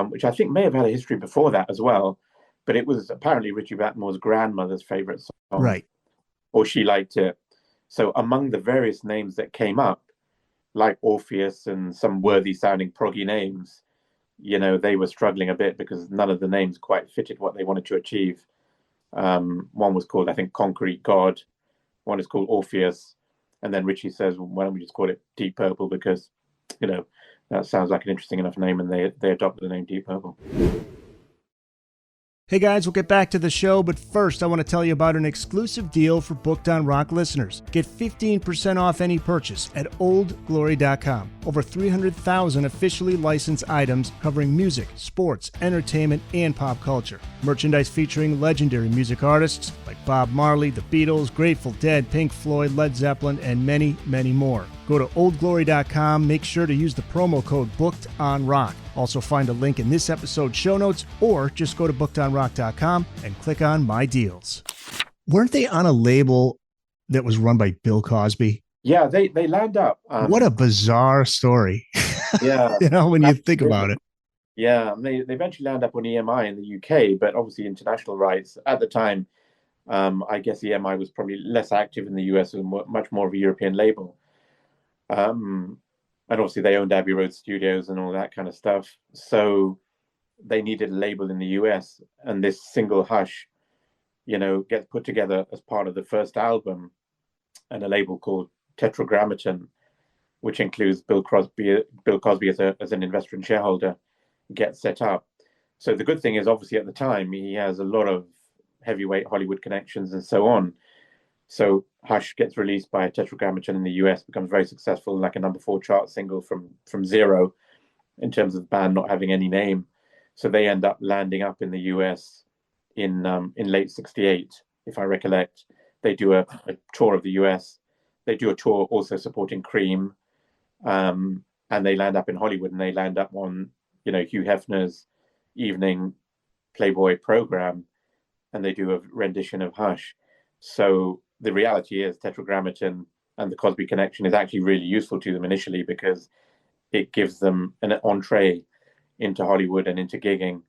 which I think may have had a history before that as well. But it was apparently Richie Blackmore's grandmother's favorite song. Right. Or she liked it. So among the various names that came up, like Orpheus and some worthy sounding proggy names, they were struggling a bit because none of the names quite fitted what they wanted to achieve. One was called, I think, Concrete God. One is called Orpheus. And then Richie says, well, why don't we just call it Deep Purple? Because, that sounds like an interesting enough name, and they adopted the name Deep Purple. Hey guys, we'll get back to the show, but first I want to tell you about an exclusive deal for Booked on Rock listeners. Get 15% off any purchase at oldglory.com. Over 300,000 officially licensed items covering music, sports, entertainment, and pop culture. Merchandise featuring legendary music artists like Bob Marley, The Beatles, Grateful Dead, Pink Floyd, Led Zeppelin, and many, many more. Go to oldglory.com. Make sure to use the promo code BookedOnRock. Also find a link in this episode's show notes, or just go to bookedonrock.com and click on My Deals. Weren't they on a label that was run by Bill Cosby? Yeah, they land up. What a bizarre story. Yeah. When you think about it. Yeah, they eventually land up on EMI in the UK, but obviously international rights. At the time, I guess EMI was probably less active in the US and much more of a European label. And obviously they owned Abbey Road Studios and all that kind of stuff. So they needed a label in the US, and this single Hush, gets put together as part of the first album, and a label called Tetragrammaton, which includes Bill Cosby as an investor and shareholder, gets set up. So the good thing is, obviously at the time, he has a lot of heavyweight Hollywood connections and so on. So Hush gets released by Tetragrammaton in the US, becomes very successful, like a number 4 chart single from zero in terms of the band not having any name. So they end up landing up in the US in late '68, if I recollect. They do a tour of the US. They do a tour also supporting Cream, and they land up in Hollywood, and they land up on Hugh Hefner's evening Playboy program, and they do a rendition of Hush. So the reality is Tetragrammaton and the Cosby connection is actually really useful to them initially, because it gives them an entree into Hollywood and into gigging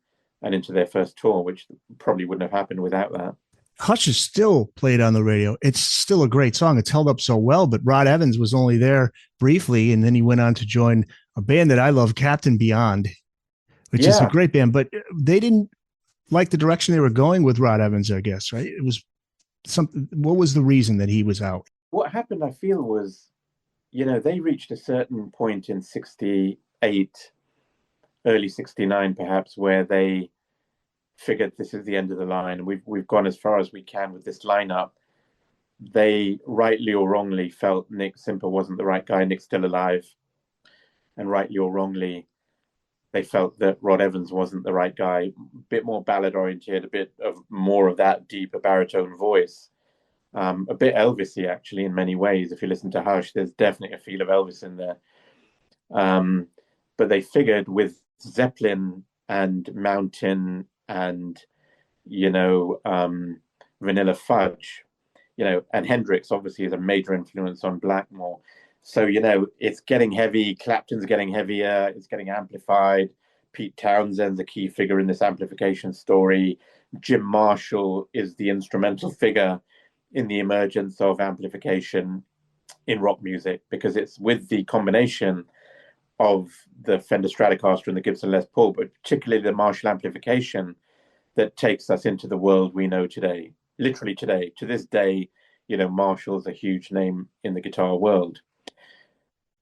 and into their first tour, which probably wouldn't have happened without that. Hush is still played on the radio. It's still a great song. It's held up so well, but Rod Evans was only there briefly, and then he went on to join a band that I love, Captain Beyond, which is a great band, but they didn't like the direction they were going with Rod Evans, I guess, right? It was something. What was the reason that he was out? What happened, I feel, was, they reached a certain point in '68, early '69 perhaps, where they figured this is the end of the line. We've gone as far as we can with this lineup. They, rightly or wrongly, felt Nick Simper wasn't the right guy. Nick's still alive. And rightly or wrongly, they felt that Rod Evans wasn't the right guy. A bit more ballad oriented, a bit of more of that deeper baritone voice. A bit Elvis-y, actually, in many ways. If you listen to Hush, there's definitely a feel of Elvis in there. But they figured with Zeppelin and Mountain and, Vanilla Fudge, and Hendrix obviously is a major influence on Blackmore. So, it's getting heavy. Clapton's getting heavier. It's getting amplified. Pete Townsend's a key figure in this amplification story. Jim Marshall is the instrumental figure in the emergence of amplification in rock music, because it's with the combination of the Fender Stratocaster and the Gibson Les Paul, but particularly the Marshall amplification, that takes us into the world we know today. Literally today, to this day, Marshall's a huge name in the guitar world.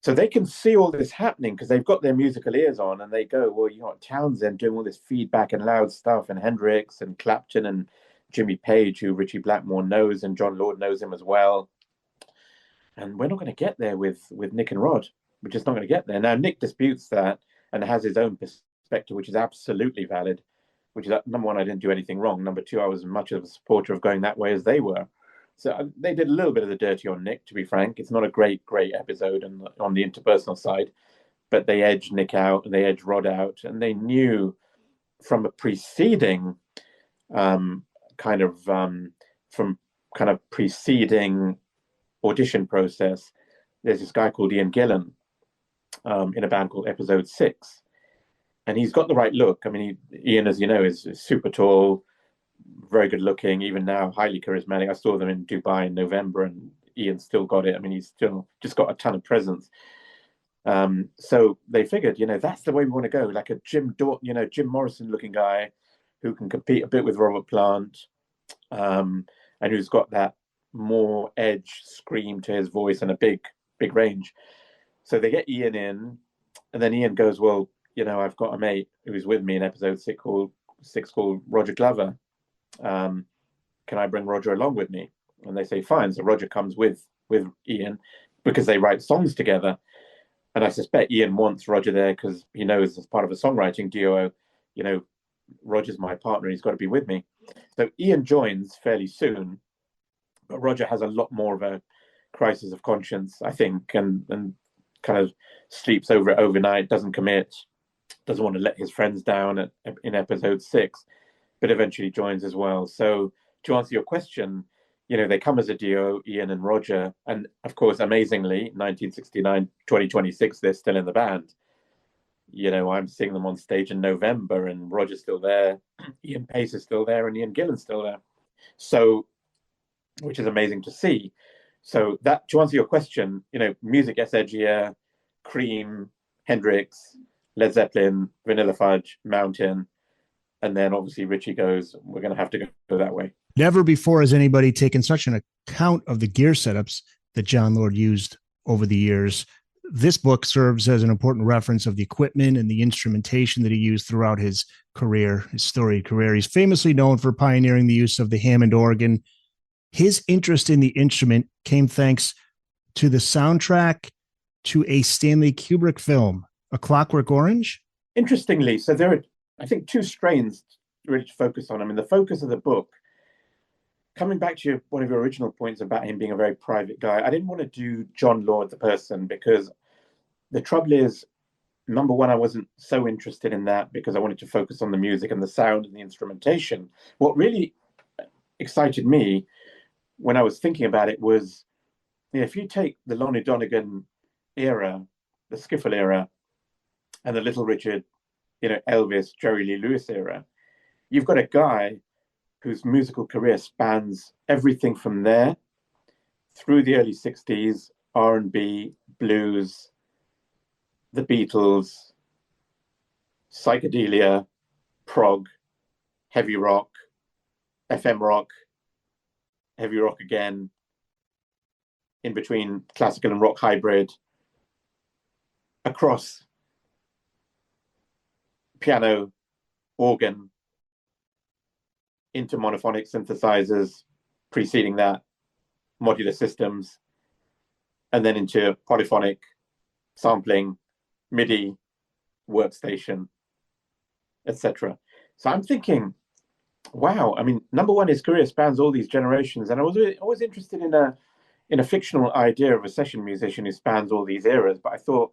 So they can see all this happening because they've got their musical ears on, and they go, well, Townsend doing all this feedback and loud stuff, and Hendrix and Clapton and Jimmy Page, who Richie Blackmore knows, and Jon Lord knows him as well. And we're not going to get there with Nick and Rod. We're just not going to get there. Now, Nick disputes that and has his own perspective, which is absolutely valid, which is, number one, I didn't do anything wrong. Number two, I was as much of a supporter of going that way as they were. So they did a little bit of the dirty on Nick, to be frank. It's not a great episode on the interpersonal side, but they edged Nick out and they edged Rod out. And they knew from a preceding preceding audition process, there's this guy called Ian Gillan in a band called Episode 6. And he's got the right look. I mean, Ian, as you know, is super tall, very good looking, even now highly charismatic. I saw them in Dubai in November, and Ian still got it. I mean, he's still just got a ton of presence. So they figured, that's the way we want to go, like a Jim Morrison looking guy who can compete a bit with Robert Plant, and who's got that more edge scream to his voice and a big range. So they get Ian in, and then Ian goes, well, I've got a mate who's with me in episode 6 called Roger Glover. Can I bring Roger along with me? And they say, fine. So Roger comes with Ian because they write songs together. And I suspect Ian wants Roger there because he knows as part of a songwriting duo, Roger's my partner. He's got to be with me. So Ian joins fairly soon, but Roger has a lot more of a crisis of conscience, I think, and kind of sleeps over it overnight, doesn't commit, doesn't want to let his friends down in episode 6, but eventually joins as well. So to answer your question, they come as a duo, Ian and Roger, and of course, amazingly, 1969, 2026, they're still in the band. I'm seeing them on stage in November, and Roger's still there, Ian Pace is still there, and Ian Gillan's still there. So, which is amazing to see. So that, to answer your question, music gets edgier, Cream, Hendrix, Led Zeppelin, Vanilla Fudge, Mountain, and then obviously Richie goes, we're going to have to go that way. Never before has anybody taken such an account of the gear setups that Jon Lord used over the years. This book serves as an important reference of the equipment and the instrumentation that he used throughout his career, his storied career. He's famously known for pioneering the use of the Hammond organ. His interest in the instrument came thanks to the soundtrack to a Stanley Kubrick film, A Clockwork Orange. Interestingly, so there are, I think, 2 strains really to focus on. I mean, the focus of the book, coming back to one of your original points about him being a very private guy, I didn't want to do Jon Lord the person because the trouble is, number one, I wasn't so interested in that because I wanted to focus on the music and the sound and the instrumentation. What really excited me when I was thinking about it was, if you take the Lonnie Donegan era, the skiffle era, and the Little Richard, Elvis, Jerry Lee Lewis era, you've got a guy whose musical career spans everything from there through the early 60s, R&B, blues, the Beatles, psychedelia, prog, heavy rock, FM rock, heavy rock again, in between classical and rock hybrid, across piano, organ, into monophonic synthesizers, preceding that, modular systems, and then into polyphonic sampling, MIDI, workstation, etc. So I'm thinking, wow, I mean, number one, his career spans all these generations, and I was always interested in a fictional idea of a session musician who spans all these eras, but I thought,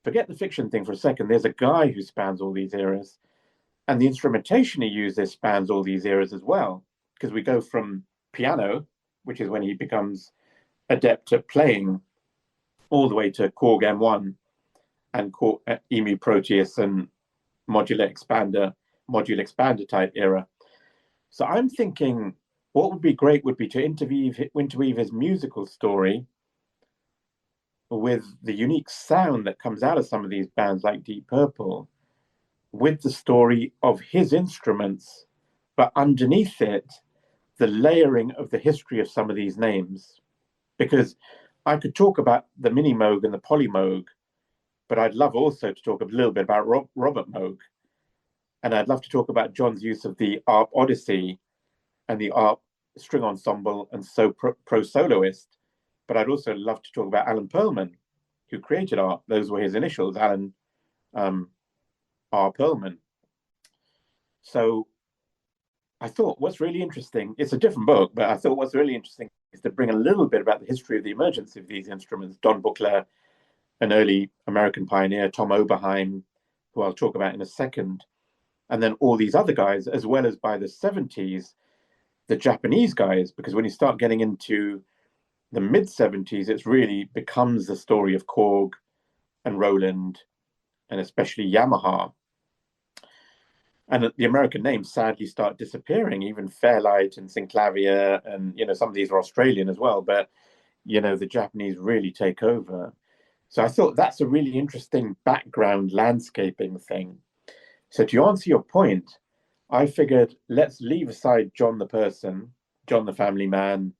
forget the fiction thing for a second, there's a guy who spans all these eras, and the instrumentation he uses spans all these eras as well, because we go from piano, which is when he becomes adept at playing, all the way to Korg M1 and EMU Proteus and modular expander type era. So I'm thinking what would be great would be to interweave his musical story with the unique sound that comes out of some of these bands like Deep Purple, with the story of his instruments, but underneath it, the layering of the history of some of these names. Because I could talk about the Mini Moog and the Poly Moog, but I'd love also to talk a little bit about Robert Moog. And I'd love to talk about John's use of the ARP Odyssey and the ARP string ensemble and so pro soloist. But I'd also love to talk about Alan Perlman, who created ARP. Those were his initials, Alan R. Perlman. So I thought what's really interesting, it's a different book, but I thought what's really interesting is to bring a little bit about the history of the emergence of these instruments. Don Buchler, an early American pioneer, Tom Oberheim, who I'll talk about in a second, and then all these other guys, as well as by the 70s, the Japanese guys, because when you start getting into the mid-70s, it really becomes the story of Korg and Roland, and especially Yamaha. And the American names sadly start disappearing, even Fairlight and Synclavier, and some of these are Australian as well, but the Japanese really take over. So I thought that's a really interesting background landscaping thing. So to answer your point, I figured, let's leave aside John the person, John the family man,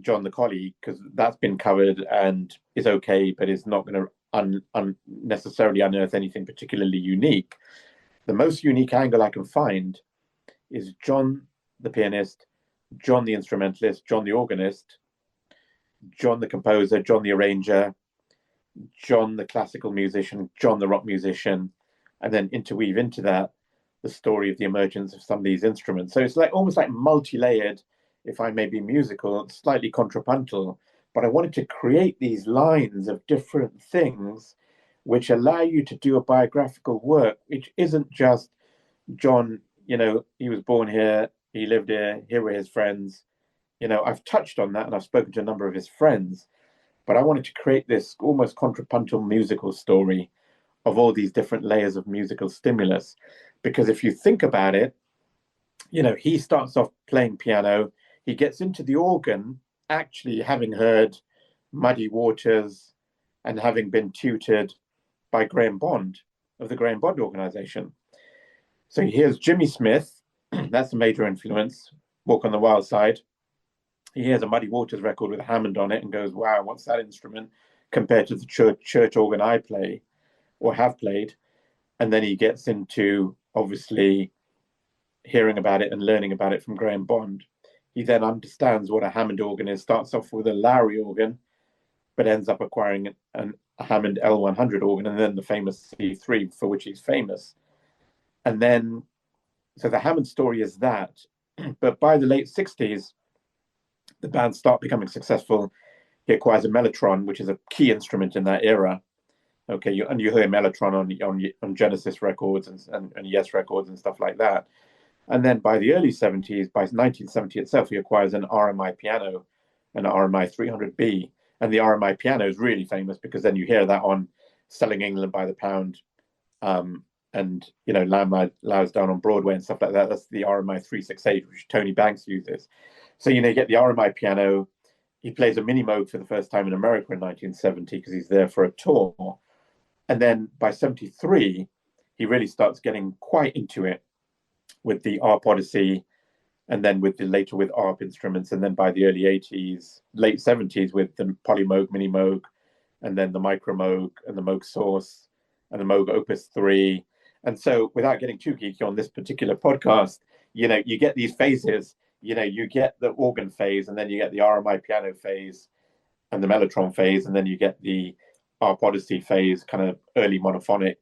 John the colleague, because that's been covered and is okay, but is not going to necessarily unearth anything particularly unique. The most unique angle I can find is John the pianist, John the instrumentalist, John the organist, John the composer, John the arranger, John the classical musician, John the rock musician, and then interweave into that the story of the emergence of some of these instruments. So it's like almost like multi-layered, if I may be musical, slightly contrapuntal, but I wanted to create these lines of different things which allow you to do a biographical work, which isn't just John, he was born here, he lived here were his friends. I've touched on that and I've spoken to a number of his friends, but I wanted to create this almost contrapuntal musical story of all these different layers of musical stimulus. Because if you think about it, he starts off playing piano, he gets into the organ, actually having heard Muddy Waters and having been tutored by Graham Bond of the Graham Bond organization. So he hears Jimmy Smith, that's a major influence, Walk on the Wild Side. He hears a Muddy Waters record with Hammond on it and goes, wow, what's that instrument compared to the church organ I play or have played? And then he gets into, obviously, hearing about it and learning about it from Graham Bond. He then understands what a Hammond organ is, starts off with a Lowry organ, but ends up acquiring a Hammond L100 organ, and then the famous C3, for which he's famous. And then, so the Hammond story is that. But by the late 60s, the bands start becoming successful. He acquires a mellotron, which is a key instrument in that era. Okay, you hear mellotron on Genesis records and Yes records and stuff like that. And then by the early 70s, by 1970 itself, he acquires an RMI piano, an RMI 300B. And the RMI piano is really famous because then you hear that on Selling England by the Pound, and Lamb Lies Down on Broadway and stuff like that. That's the RMI 368, which Tony Banks uses. So you get the RMI piano. He plays a mini Moog for the first time in America in 1970 because he's there for a tour. And then by 73, he really starts getting quite into it with the ARP Odyssey, and then later with ARP instruments, and then by the early 80s, late 70s with the Poly Moog, Mini Moog, and then the Micro Moog and the Moog Source and the Moog Opus 3. And so without getting too geeky on this particular podcast, you get these phases. You get the organ phase, and then you get the RMI piano phase and the mellotron phase, and then you get the ARP Odyssey phase, kind of early monophonic,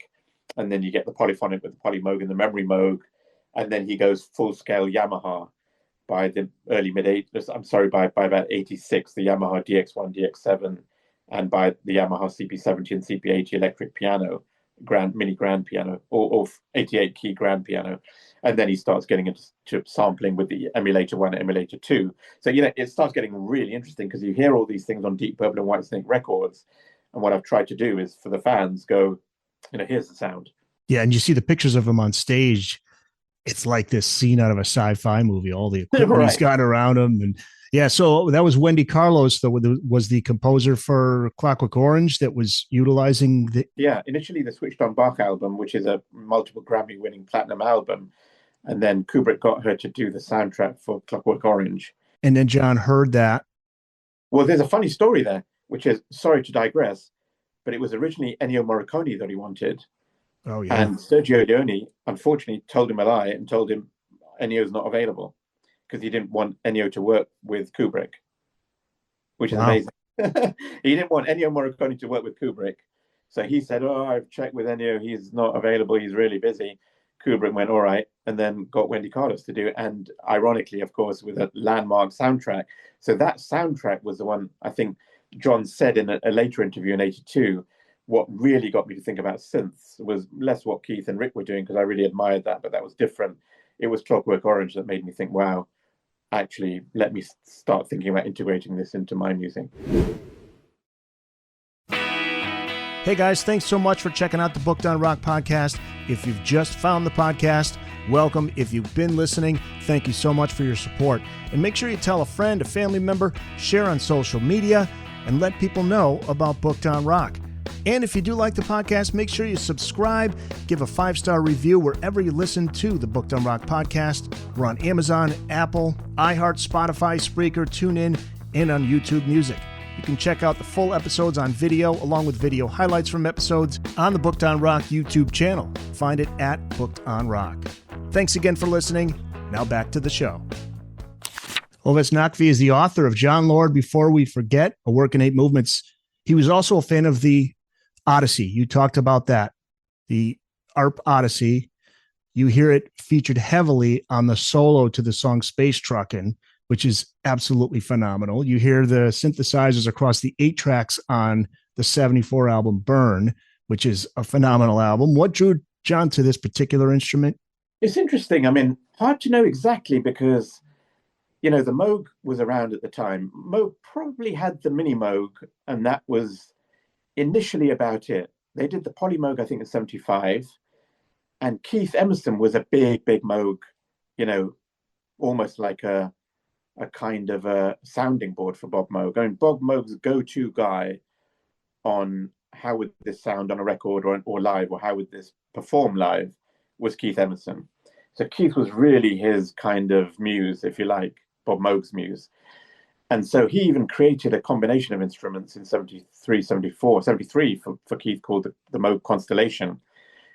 and then you get the polyphonic with the Poly Moog and the Memory Moog, and then he goes full-scale Yamaha by the early by about 86, the Yamaha DX1, DX7, and by the Yamaha CP70 and CP80 electric piano, mini grand piano, or 88 key grand piano. And then he starts getting into sampling with the Emulator 1 and Emulator 2. So, it starts getting really interesting because you hear all these things on Deep Purple and Whitesnake records. And what I've tried to do is for the fans go, here's the sound. Yeah. And you see the pictures of him on stage. It's like this scene out of a sci-fi movie, all the equipment he's got around him. And yeah, so that was Wendy Carlos, was the composer for Clockwork Orange that was utilizing the... Yeah, initially the Switched on Bach album, which is a multiple Grammy-winning platinum album. And then Kubrick got her to do the soundtrack for Clockwork Orange. And then John heard that. Well, there's a funny story there, which is, sorry to digress, but it was originally Ennio Morricone that he wanted. Oh, yeah. And Sergio Leone, unfortunately, told him a lie and told him Ennio's not available because he didn't want Ennio to work with Kubrick, which is amazing. He didn't want Ennio Morricone to work with Kubrick. So he said, I've checked with Ennio. He's not available. He's really busy. Kubrick went, all right, and then got Wendy Carlos to do it. And ironically, of course, with a landmark soundtrack. So that soundtrack was the one, I think, John said in a later interview in 82, what really got me to think about synths was less what Keith and Rick were doing, because I really admired that, but that was different. It was Clockwork Orange that made me think, wow, actually, let me start thinking about integrating this into my music. Hey guys, thanks so much for checking out the Booked on Rock podcast. If you've just found the podcast, welcome. If you've been listening, thank you so much for your support. And make sure you tell a friend, a family member, share on social media, and let people know about Booked on Rock. And if you do like the podcast, make sure you subscribe, give a 5-star review wherever you listen to the Booked on Rock podcast. We're on Amazon, Apple, iHeart, Spotify, Spreaker, TuneIn, and on YouTube Music. You can check out the full episodes on video, along with video highlights from episodes on the Booked on Rock YouTube channel. Find it at Booked on Rock. Thanks again for listening. Now back to the show. Ovais Naqvi is the author of Jon Lord, Before We Forget, a work in 8 movements. He was also a fan of the Odyssey. You talked about that. The ARP Odyssey. You hear it featured heavily on the solo to the song Space Truckin', which is absolutely phenomenal. You hear the synthesizers across the 8 tracks on the 74 album Burn, which is a phenomenal album. What drew Jon to this particular instrument? It's interesting. I mean, hard to know exactly because, the Moog was around at the time. Moog probably had the Mini Moog, and that was initially about it. They did the Poly Moog, I think, in 75. And Keith Emerson was a big Moog, almost like a kind of a sounding board for Bob Moog. I mean, Bob Moog's go-to guy on how would this sound on a record or live, or how would this perform live, was Keith Emerson. So Keith was really his kind of muse, if you like, Bob Moog's muse. And so he even created a combination of instruments in 73 for Keith called the Moog Constellation,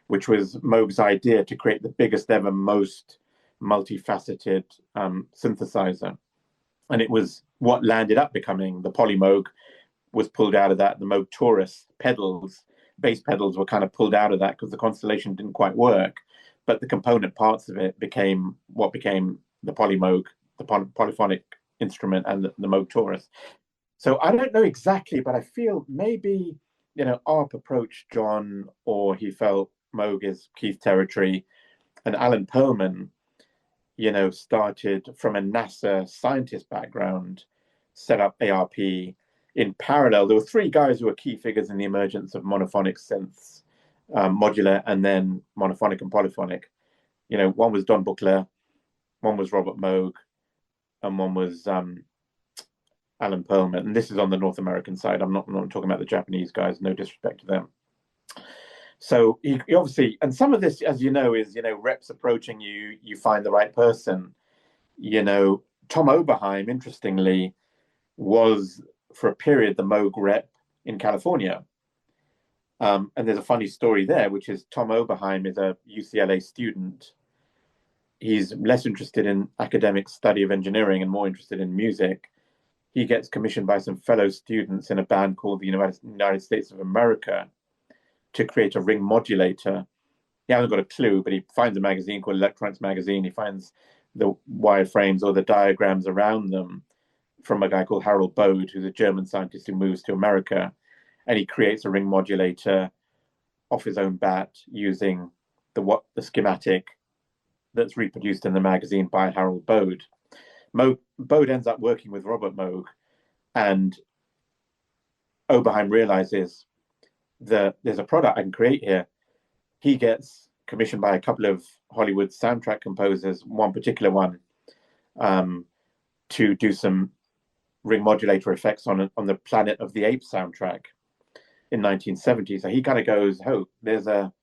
which was Moog's idea to create the biggest ever, most multifaceted synthesizer. And it was what landed up becoming the Poly Moog. Was pulled out of that. The Moog Taurus pedals, bass pedals, were kind of pulled out of that because the Constellation didn't quite work. But the component parts of it became what became the Poly Moog, the polyphonic instrument, and the Moog Taurus. So I don't know exactly, but I feel maybe, ARP approached Jon, or he felt Moog is Keith territory, and Alan Perlman, started from a NASA scientist background, set up ARP. In parallel, there were 3 guys who were key figures in the emergence of monophonic synths, modular, and then monophonic and polyphonic. One was Don Buchler, one was Robert Moog, and one was Alan Perlman. And this is on the North American side. I'm not talking about the Japanese guys, no disrespect to them. So he obviously, and some of this, as you know, is, reps approaching you, you find the right person. Tom Oberheim, interestingly, was for a period the Moog rep in California. And there's a funny story there, which is Tom Oberheim is a UCLA student. He's less interested in academic study of engineering and more interested in music. He gets commissioned by some fellow students in a band called the United States of America to create a ring modulator. He hasn't got a clue, but he finds a magazine called Electronics Magazine. He finds the wireframes or the diagrams around them from a guy called Harold Bode, who's a German scientist who moves to America. And he creates a ring modulator off his own bat using the schematic that's reproduced in the magazine by Harold Bode. Bode ends up working with Robert Moog, and Oberheim realizes that there's a product I can create here. He gets commissioned by a couple of Hollywood soundtrack composers, one particular one, to do some ring modulator effects on the Planet of the Apes soundtrack in 1970. So he kind of goes, oh, there's a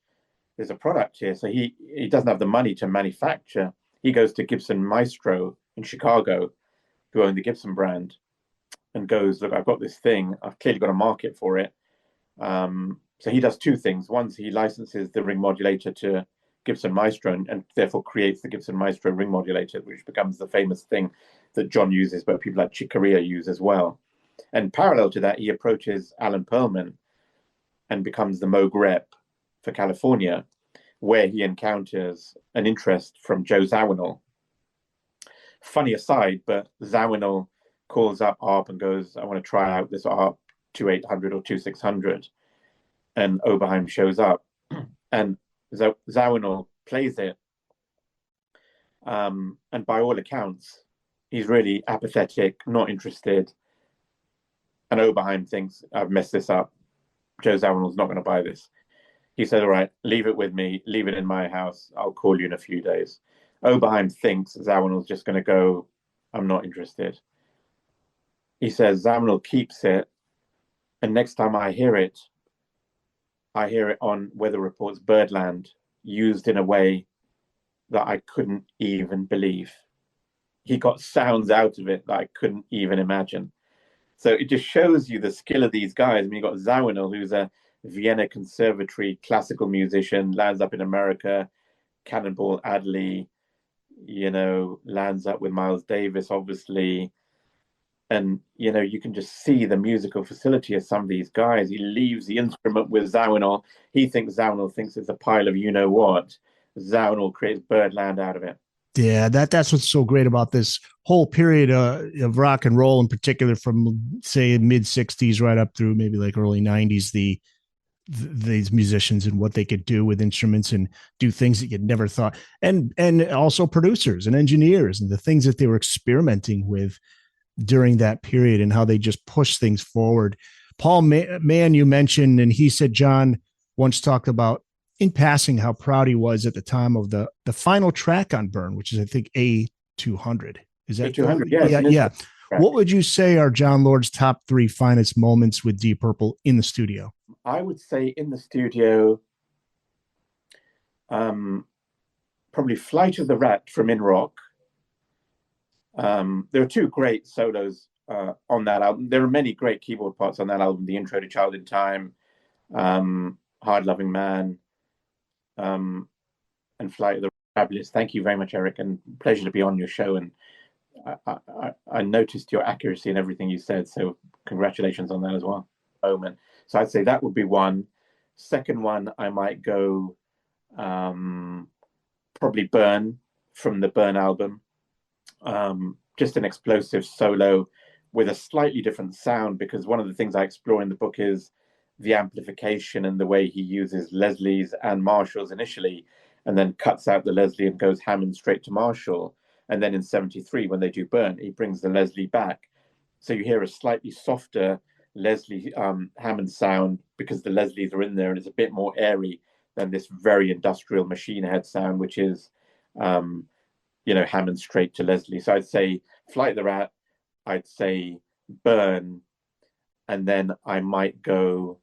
product here. So he doesn't have the money to manufacture. He goes to Gibson Maestro in Chicago, who own the Gibson brand, and goes, look, I've got this thing. I've clearly got a market for it. So he does 2 things. One, he licenses the ring modulator to Gibson Maestro and therefore creates the Gibson Maestro ring modulator, which becomes the famous thing that Jon uses, but people like Chick Corea use as well. And parallel to that, he approaches Alan Perlman and becomes the Moog rep for California, where he encounters an interest from Joe Zawinul. Funny aside, but Zawinul calls up ARP and goes, I want to try out this ARP 2800 or 2600. And Oberheim shows up and Zawinul plays it. And by all accounts, he's really apathetic, not interested. And Oberheim thinks, I've messed this up. Joe Zawinul's not going to buy this. He said, all right, leave it with me, leave it in my house. I'll call you in a few days. Oberheim thinks Zawinul's just going to go, I'm not interested. He says, Zawinul keeps it. And next time I hear it, I hear it on Weather Report's Birdland, used in a way that I couldn't even believe. He got sounds out of it that I couldn't even imagine. So it just shows you the skill of these guys. I mean, you've got Zawinul, who's a Vienna Conservatory classical musician, lands up in America, Cannonball Adderley, lands up with Miles Davis, obviously. And, you can just see the musical facility of some of these guys. He leaves the instrument with Zawinul. He thinks Zawinul thinks it's a pile of you-know-what. Zawinul creates Birdland out of it. Yeah, that's what's so great about this whole period of rock and roll, in particular, from say mid '60s right up through maybe like early '90s. These musicians and what they could do with instruments and do things that you'd never thought, and also producers and engineers and the things that they were experimenting with during that period and how they just push things forward. Paul Mann, you mentioned, and he said John once talked about in passing how proud he was at the time of the final track on Burn, which is I think A200. Is that A200? Yeah. Yeah. What would you say are Jon Lord's top 3 finest moments with Deep Purple in the studio? I would say in the studio, probably Flight of the Rat from In Rock. There are 2 great solos on that album. There are many great keyboard parts on that album. The intro to Child in Time, Hard Loving Man, and Flight of the Fabulous. Thank you very much, Eric, and pleasure to be on your show. And I noticed your accuracy in everything you said, so congratulations on that as well. So I'd say that would be one. Second one, I might go probably Burn from the Burn album. Just an explosive solo with a slightly different sound, because one of the things I explore in the book is the amplification and the way he uses Leslies and Marshalls initially, and then cuts out the Leslie and goes Hammond straight to Marshall. And then in '73, when they do Burn, he brings the Leslie back. So you hear a slightly softer Leslie Hammond sound because the Leslies are in there, and it's a bit more airy than this very industrial machine head sound, which is, Hammond straight to Leslie. So I'd say Flight of the Rat, I'd say Burn, and then I might go,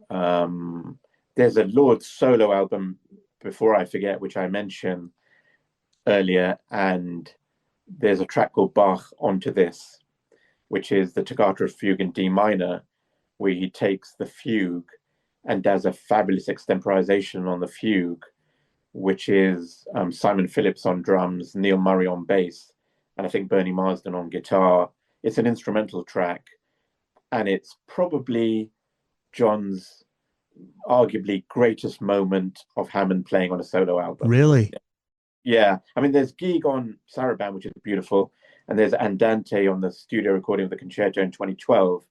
there's a Lord solo album, Before I Forget, which I mentioned earlier, and there's a track called Bach Onto This, which is the Toccata of Fugue in D minor, where he takes the fugue and does a fabulous extemporization on the fugue, which is Simon Phillips on drums, Neil Murray on bass, and I think Bernie Marsden on guitar. It's an instrumental track, and it's probably John's arguably greatest moment of Hammond playing on a solo album. Really? Yeah. I mean, there's Gig on Saraband, which is beautiful, and there's Andante on the studio recording of the concerto in 2012.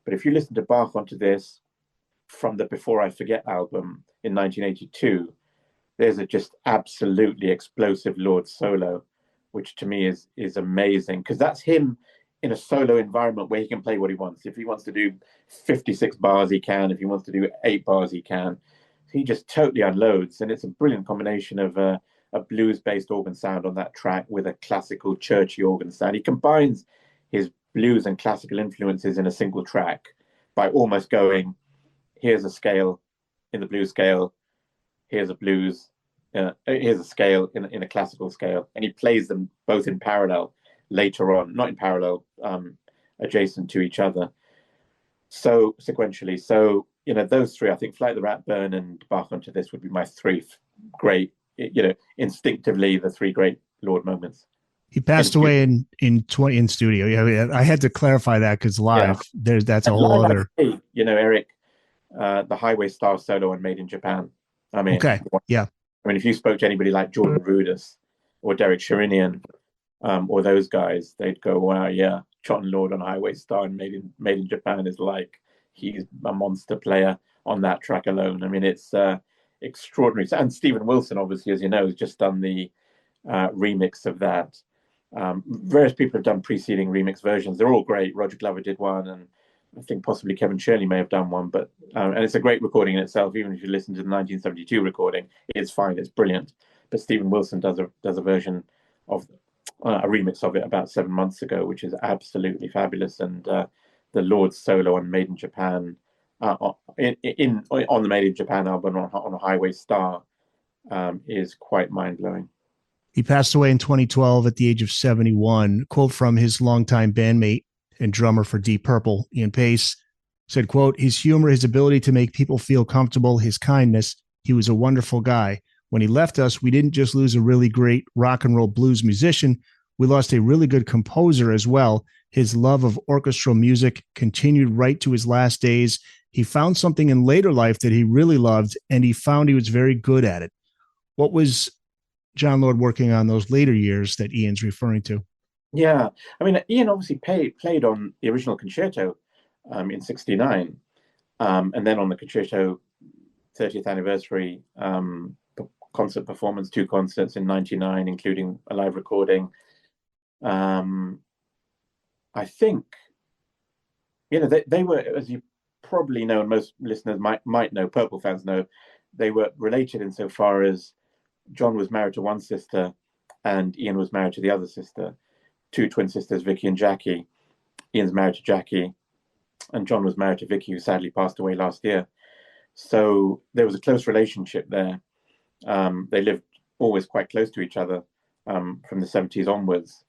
But if you listen to Bach Onto This from the Before I Forget album in 1982, there's a just absolutely explosive Lord solo, which to me is amazing, because that's him in a solo environment where he can play what he wants. If he wants to do 56 bars, he can. If he wants to do 8 bars, he can. He just totally unloads, and it's a brilliant combination of a blues-based organ sound on that track with a classical churchy organ sound. He combines his blues and classical influences in a single track by almost going, here's a scale in the blues scale, here's a blues, here's a scale in a classical scale, and he plays them both in parallel later on, not in parallel, adjacent to each other, so sequentially. So, those 3, I think Flight of the Rat, Burn, and Bach Onto This would be my 3 great, instinctively the 3 great Lord moments. He passed away in studio. Yeah, I had to clarify that because live, that's a whole other. Eric, the Highway Star solo on Made in Japan. I mean, okay, yeah. I mean, if you spoke to anybody like Jordan Rudess or Derek Sherinian, or those guys, they'd go, "Wow, yeah, Jon Lord on Highway Star and Made in Japan is like, he's a monster player on that track alone." I mean, it's extraordinary. And Stephen Wilson, obviously, as you know, has just done the remix of that. Various people have done preceding remix versions. They're all great. Roger Glover did one, and I think possibly Kevin Shirley may have done one. But and it's a great recording in itself. Even if you listen to the 1972 recording, it's fine. It's brilliant. But Stephen Wilson does a version of a remix of it about 7 months ago, which is absolutely fabulous. And the Lord solo on Made in Japan, on the Made in Japan album on a Highway Star is quite mind-blowing. He passed away in 2012 at the age of 71. Quote from his longtime bandmate and drummer for Deep Purple, Ian Pace, said, quote, his humor, his ability to make people feel comfortable, his kindness, he was a wonderful guy. When he left us, we didn't just lose a really great rock and roll blues musician, we lost a really good composer as well. His love of orchestral music continued right to his last days. He found something in later life that he really loved, and he found he was very good at it. What was Jon Lord working on those later years that Ian's referring to? Yeah, I mean, Ian obviously played on the original concerto in '69, and then on the concerto 30th anniversary concert performance, 2 concerts in '99, including a live recording. I think, they were, as you probably know, and most listeners might know, Purple fans know, they were related insofar as John was married to one sister and Ian was married to the other sister, 2 twin sisters, Vicky and Jackie. Ian's married to Jackie, and John was married to Vicky, who sadly passed away last year. So there was a close relationship there. They lived always quite close to each other from the 70s onwards.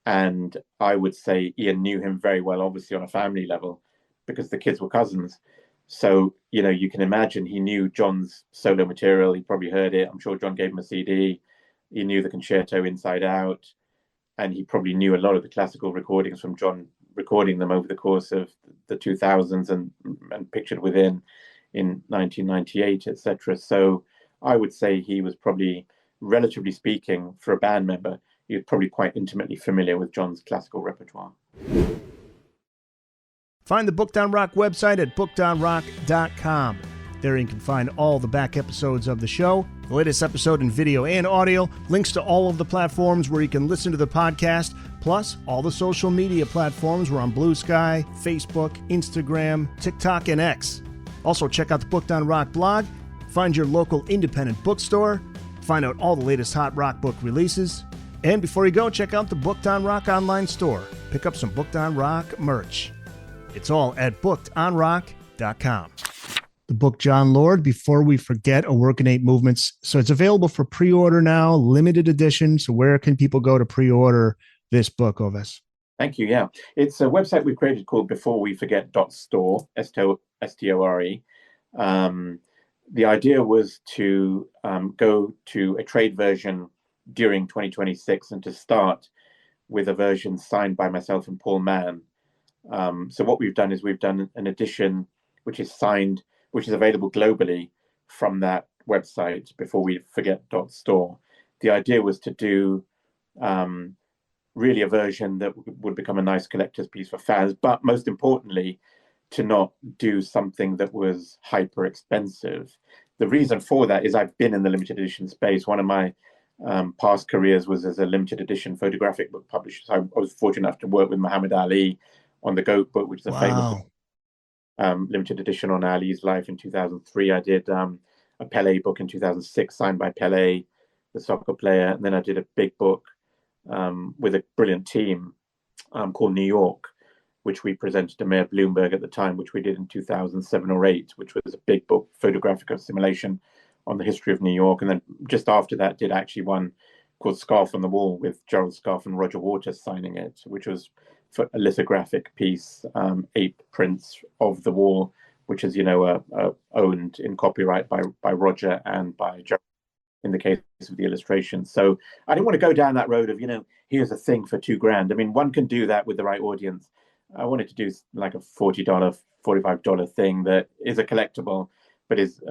And I would say Ian knew him very well, obviously on a family level, because the kids were cousins. So, you can imagine he knew John's solo material. He probably heard it. I'm sure John gave him a CD. He knew the concerto inside out. And he probably knew a lot of the classical recordings from John recording them over the course of the 2000s and Pictured Within in 1998, etc. So I would say he was probably, relatively speaking, for a band member, he was probably quite intimately familiar with John's classical repertoire. Find the Booked on Rock website at bookedonrock.com. There you can find all the back episodes of the show, the latest episode in video and audio, links to all of the platforms where you can listen to the podcast, plus all the social media platforms. We're on Blue Sky, Facebook, Instagram, TikTok, and X. Also, check out the Booked on Rock blog, find your local independent bookstore, find out all the latest hot rock book releases, and before you go, check out the Booked on Rock online store. Pick up some Booked on Rock merch. It's all at bookedonrock.com. The book Jon Lord, Before We Forget, A Work in 8 Movements. So it's available for pre-order now, limited edition. So where can people go to pre-order this book, Ovais? Thank you. Yeah, it's a website we've created called beforeweforget.store, S-T-O-R-E. The idea was to go to a trade version during 2026 and to start with a version signed by myself and Paul Mann. So what we've done is we've done an edition which is signed, which is available globally from that website, beforeweforget.store. The idea was to do really a version that would become a nice collector's piece for fans, but most importantly, to not do something that was hyper expensive. The reason for that is I've been in the limited edition space. One of my past careers was as a limited edition photographic book publisher. So I was fortunate enough to work with Muhammad Ali on the Goat book, which is a famous limited edition on Ali's life in 2003. I did a Pele book in 2006, signed by Pele, the soccer player. And then I did a big book with a brilliant team called New York, which we presented to Mayor Bloomberg at the time, which we did in 2007 or 8, which was a big book, photographic assimilation on the history of New York. And then just after that did actually one called Scarf on the Wall with Gerald Scarf and Roger Waters signing it, which was for a lithographic piece, 8 prints of the wall, which is, owned in copyright by Roger and by Gerald in the case of the illustration. So I didn't want to go down that road of, here's a thing for $2,000. I mean, one can do that with the right audience. I wanted to do like a $40, $45 thing that is a collectible, but is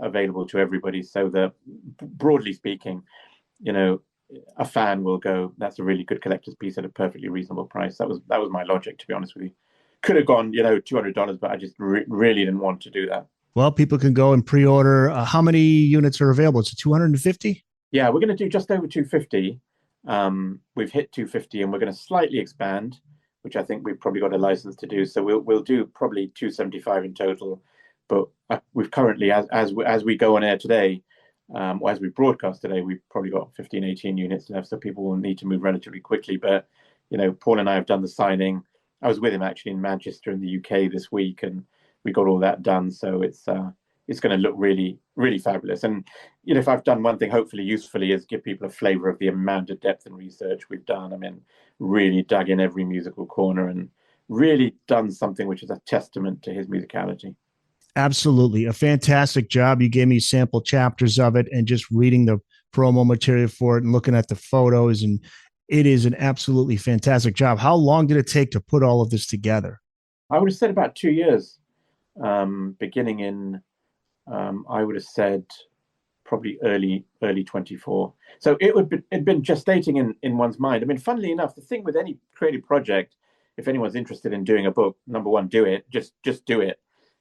available to everybody, so that, broadly speaking, a fan will go, that's a really good collector's piece at a perfectly reasonable price. That was my logic, to be honest with you. Could have gone, $200, but I just really didn't want to do that. Well, people can go and pre-order. How many units are available? It's 250? Yeah, we're going to do just over 250. We've hit 250, and we're going to slightly expand, which I think we've probably got a license to do. So we'll do probably 275 in total. But we've currently, as we go on air today, or as we broadcast today, we've probably got 15, 18 units left. So people will need to move relatively quickly. But, Paul and I have done the signing. I was with him actually in Manchester in the UK this week, and we got all that done. So it's going to look really, really fabulous. And if I've done one thing, hopefully usefully, is give people a flavor of the amount of depth and research we've done. I mean, really dug in every musical corner and really done something which is a testament to his musicality. Absolutely. A fantastic job. You gave me sample chapters of it, and just reading the promo material for it and looking at the photos, and it is an absolutely fantastic job. How long did it take to put all of this together? I would have said about 2 years, beginning in, I would have said probably early 24. So it'd been gestating in one's mind. I mean, funnily enough, the thing with any creative project, if anyone's interested in doing a book, number one, do it. Just do it.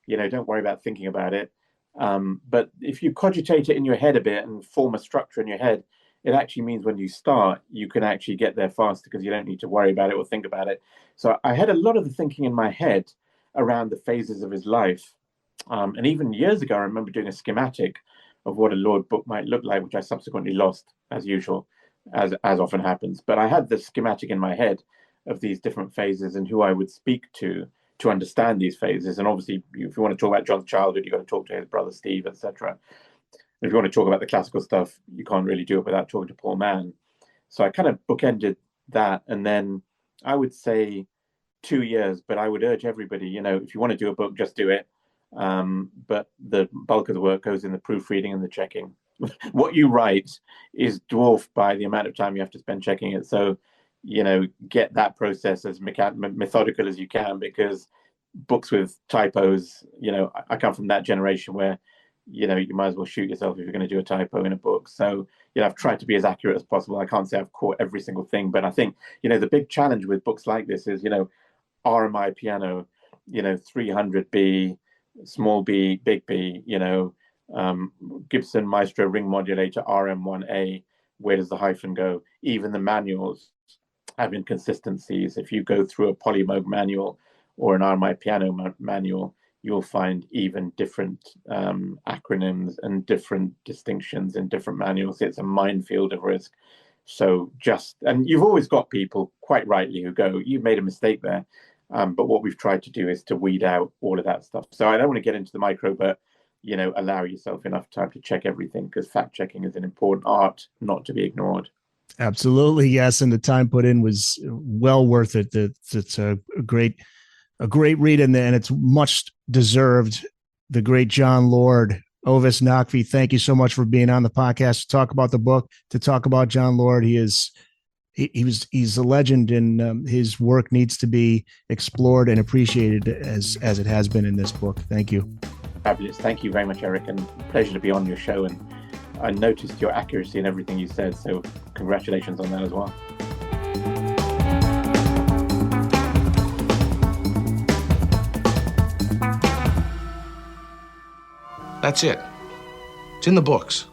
Don't worry about thinking about it. But if you cogitate it in your head a bit and form a structure in your head, it actually means when you start, you can actually get there faster because you don't need to worry about it or think about it. So I had a lot of the thinking in my head around the phases of his life. And even years ago, I remember doing a schematic of what a Lord book might look like, which I subsequently lost, as usual, as often happens. But I had the schematic in my head of these different phases and who I would speak to understand these phases. And obviously, if you want to talk about John's childhood, you've got to talk to his brother Steve, etc. If you want to talk about the classical stuff, you can't really do it without talking to Paul Mann. So I kind of bookended that. And then I would say 2 years, but I would urge everybody, if you want to do a book, just do it. But the bulk of the work goes in the proofreading and the checking. What you write is dwarfed by the amount of time you have to spend checking it. So, get that process as methodical as you can, because books with typos, I come from that generation where, you might as well shoot yourself if you're going to do a typo in a book. So, I've tried to be as accurate as possible. I can't say I've caught every single thing, but I think, the big challenge with books like this is, RMI piano, 300B, small b, big B, Gibson Maestro ring modulator, RM1A, where does the hyphen go? Even the manuals have inconsistencies. If you go through a Polymoog manual or an RMI piano manual, you'll find even different acronyms and different distinctions in different manuals. It's a minefield of risk. So and you've always got people, quite rightly, who go, you've made a mistake there. But what we've tried to do is to weed out all of that stuff. So I don't want to get into the micro, but, allow yourself enough time to check everything, because fact checking is an important art not to be ignored. Absolutely. Yes. And the time put in was well worth it. It's a great read, and it's much deserved. The great Jon Lord, Ovais Naqvi, thank you so much for being on the podcast to talk about the book, to talk about Jon Lord. He's a legend, and his work needs to be explored and appreciated as it has been in this book. Thank you. Fabulous. Thank you very much, Eric, and pleasure to be on your show. And I noticed your accuracy in everything you said, so congratulations on that as well. That's it. It's in the books.